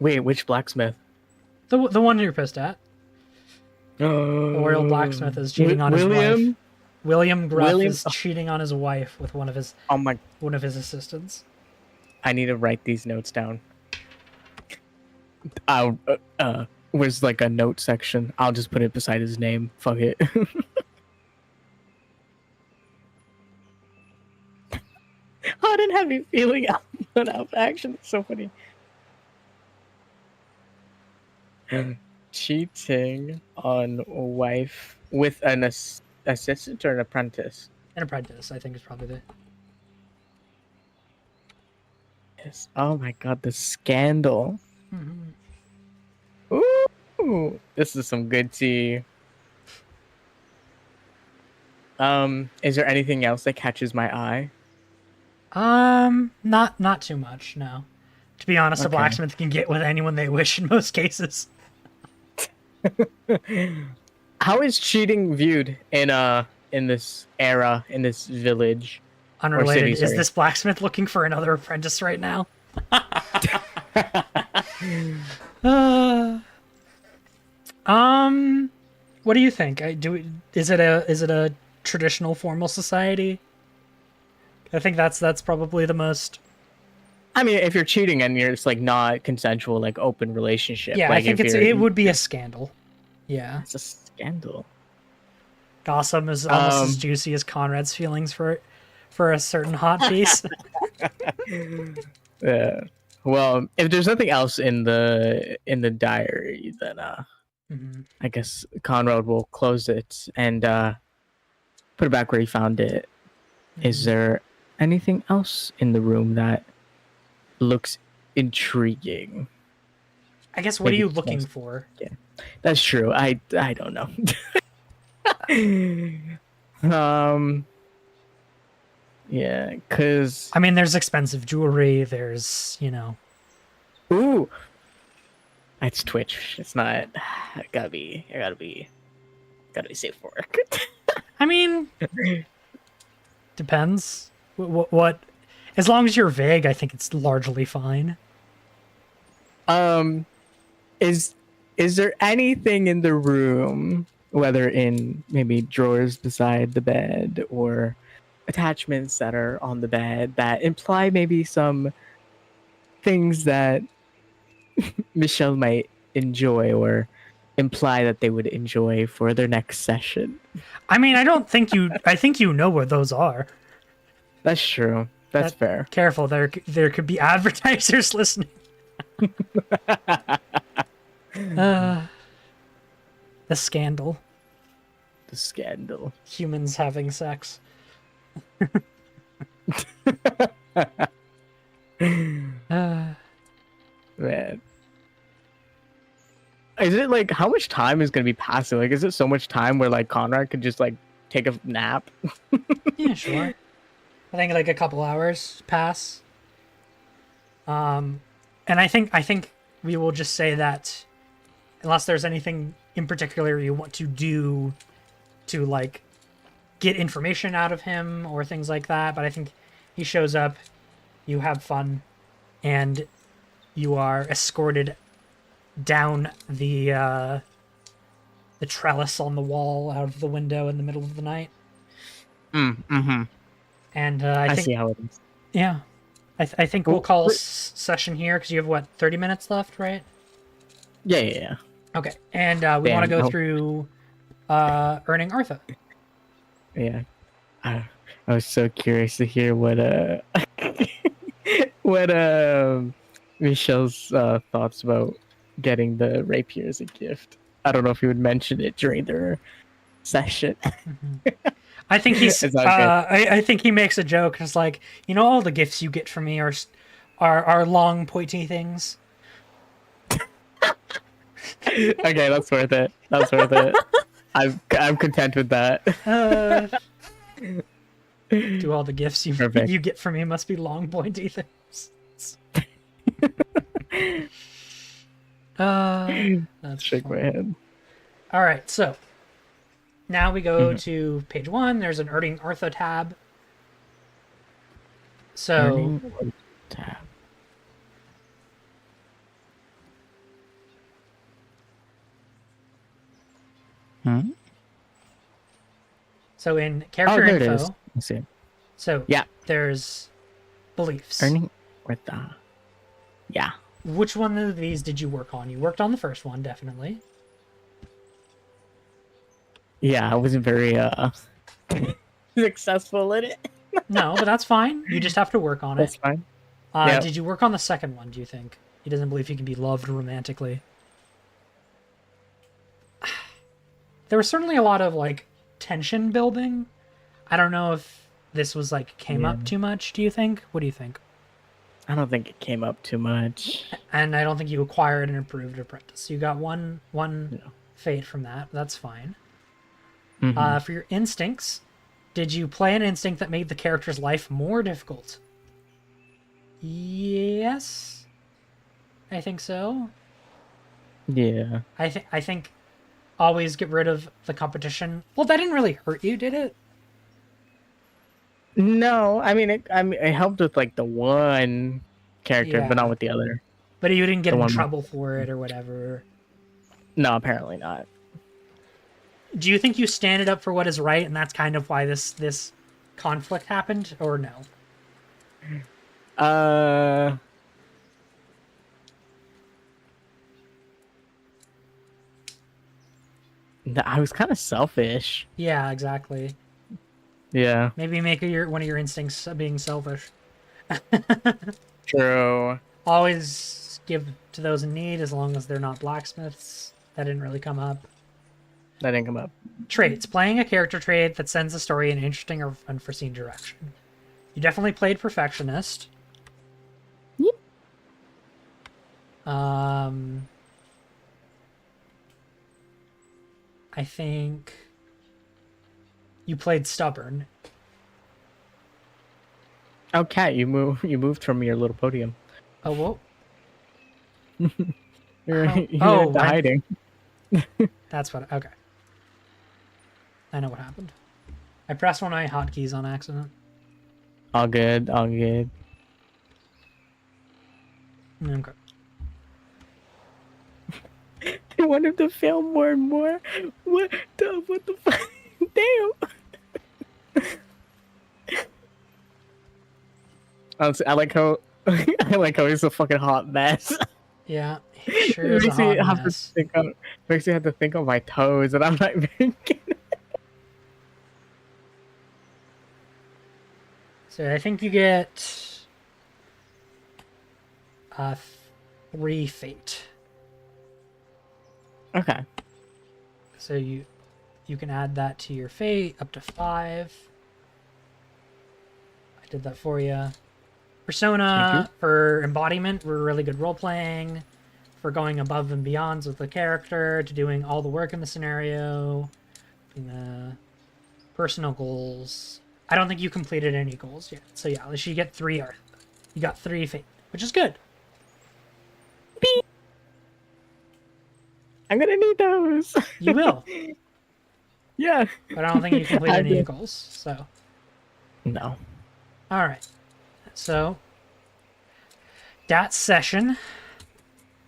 Wait, which blacksmith? The one you're pissed at. The royal blacksmith is cheating on his wife. William. William Gruff William. is cheating on his wife with Oh my! one of his assistants. I need to write these notes down. I'll. Where's like a note section? I'll just put it beside his name. Fuck it. I didn't have you feeling out of action. It's so funny. Cheating on wife with an assistant or an apprentice. An apprentice, I think, is probably the. Yes. Oh my god, the scandal. Mhm. Ooh, this is some good tea. Is there anything else that catches my eye? Not too much. No. To be honest, a Okay. blacksmith can get with anyone they wish in most cases. How is cheating viewed in this era, in this village or city, Unrelated. Is sorry? this blacksmith looking for another apprentice right now? Uh, um, what do you think? Is it a traditional formal society? I think that's probably the most. I mean, if you're cheating and you're just like not consensual, like open relationship, Yeah, I like think if it would be a scandal. Yeah, it's a scandal. gossip is almost as Um, juicy as Conrad's feelings for a certain hot piece. yeah. Well, if there's nothing else in the diary, then Mhm. I guess Conrad will close it and put it back where he found it. Is Mhm. there anything else in the room that looks intriguing? I guess what are Maybe you he looking smells. for? Yeah, that's true. I don't know. um. Yeah, cause I mean, there's expensive jewelry. There's ooh, it's Twitch. It's not. I gotta be safe for work. I mean, depends. What? As long as you're vague, I think it's largely fine. um, is is there anything in the room, whether in maybe drawers beside the bed or attachments that are on the bed, that imply maybe some things that Michelle might enjoy or imply that they would enjoy for their next session. I mean, I think you know where those are. That's true. That's fair. Careful, there could be advertisers listening. The scandal. The scandal. Humans having sex. Man. Is it like, how much time is going to be passing? Like, is it so much time where like Conrad could just like take a nap? Yeah, sure. I think like a couple hours pass. And I think we will just say that unless there's anything in particular you want to do to like get information out of him or things like that, but I think he shows up, you have fun, and you are escorted down the trellis on the wall out of the window in the middle of the night. Mm-hmm. And I think, see how it is. yeah, I think we'll call session here because you have what, 30 minutes left, right? Yeah. Okay, and we want to go through earning Artha. Yeah, I was so curious to hear what Michelle's thoughts about getting the rapier as a gift. I don't know if he would mention it during their session. I think he's. I think he makes a joke. It's like, you know, all the gifts you get from me are long, pointy things. Okay, that's worth it. That's worth it. I'm content with that. Do all the gifts you get from me must be long, pointy things. That's shake my head. All right, so now we go to page 1. There's an earning Artha tab. So tab. So in character there info, it is. Let's see. So yeah, there's beliefs. Earning Artha. Yeah. Which one of these did you work on? You worked on the first one, definitely. Yeah, I wasn't very successful in it. No, but that's fine. You just have to work on it. That's fine. Did you work on the second one, do you think? He doesn't believe he can be loved romantically. There was certainly a lot of, like, tension building. I don't know if this was, like, came up too much, do you think? What do you think? I don't think it came up too much. And I don't think you acquired an improved apprentice. You got one fate from that. That's fine. For your instincts, did you play an instinct that made the character's life more difficult? Yes. I think so. Yeah. I think always get rid of the competition. Well, that didn't really hurt you, did it? No, I mean it helped with like the one character, but not with the other. But you didn't get in trouble for it or whatever. No, apparently not. Do you think you stand it up for what is right, and that's kind of why this conflict happened, or no? I was kind of selfish. Yeah, exactly. Yeah. Maybe make one of your instincts being selfish. True. Always give to those in need, as long as they're not blacksmiths. That didn't really come up. That didn't come up. Traits. Playing a character trait that sends the story in an interesting or unforeseen direction. You definitely played Perfectionist. Yep. I think you played Stubborn. Oh, Kat, you moved from your little podium. Oh, whoa. You're hiding. That's what. Okay. I know what happened. I pressed one of my hotkeys on accident. All good. All good. Okay. They want him to fail more and more. What the fuck? Damn. I like how he's a fucking hot mess. Yeah, it sure It is a makes me hot have to mess. think of makes me have to think of my toes, and I'm not thinking. So I think you get 3 fate. Okay. So you can add that to your fate up to 5. I did that for you. Thank you. Persona for embodiment, we're really good role playing, for going above and beyond with the character, to doing all the work in the scenario, personal goals. I don't think you completed any goals yet. So yeah, you get 3 Earth. You got 3 fate, which is good. Beep. I'm gonna need those. You will, Yeah. but I don't think you completed I any did. goals. So No. all right. So that session, I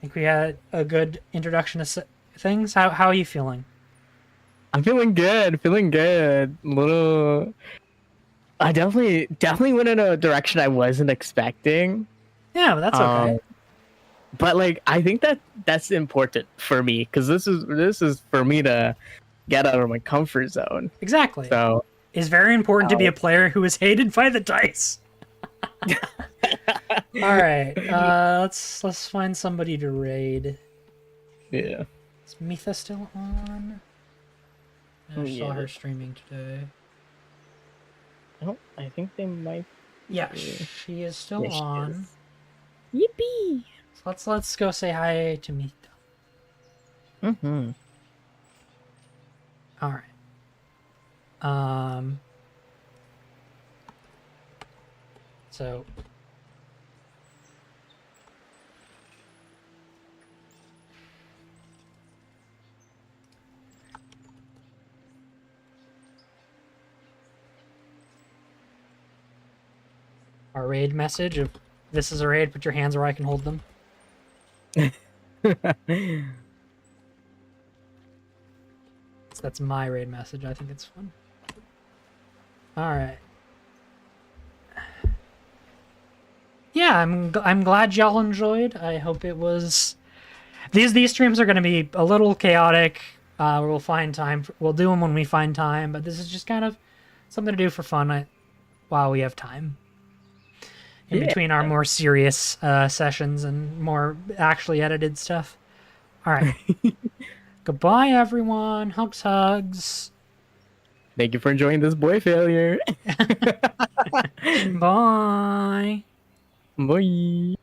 think we had a good introduction to things. How are you feeling? I'm feeling good. Feeling good. Little. I definitely went in a direction I wasn't expecting. Yeah, but that's okay. Um, but like I think that's important for me because this is for me to get out of my comfort zone. Exactly. So It's very important to be uh, a player who is hated by the dice. All right, let's find somebody to raid. yeah. Is Mitha still on? I saw Yeah. her streaming today. Oh, I think they might. Yeah, she is still Yeah, she on. is. Yippee! So let's go say hi to Mitha. Mm-hmm. All right. So our raid message of this is a raid. Put your hands where I can hold them. So that's my raid message. I think it's fun. All right. Yeah, I'm glad y'all enjoyed. I hope it was. These streams are going to be a little chaotic. We'll find time. We'll do them when we find time. But this is just kind of something to do for fun while we have time. In Yeah. between our more serious sessions and more actually edited stuff. All right. Goodbye, everyone. Hugs. Thank you for enjoying this boy failure. Bye. Bye.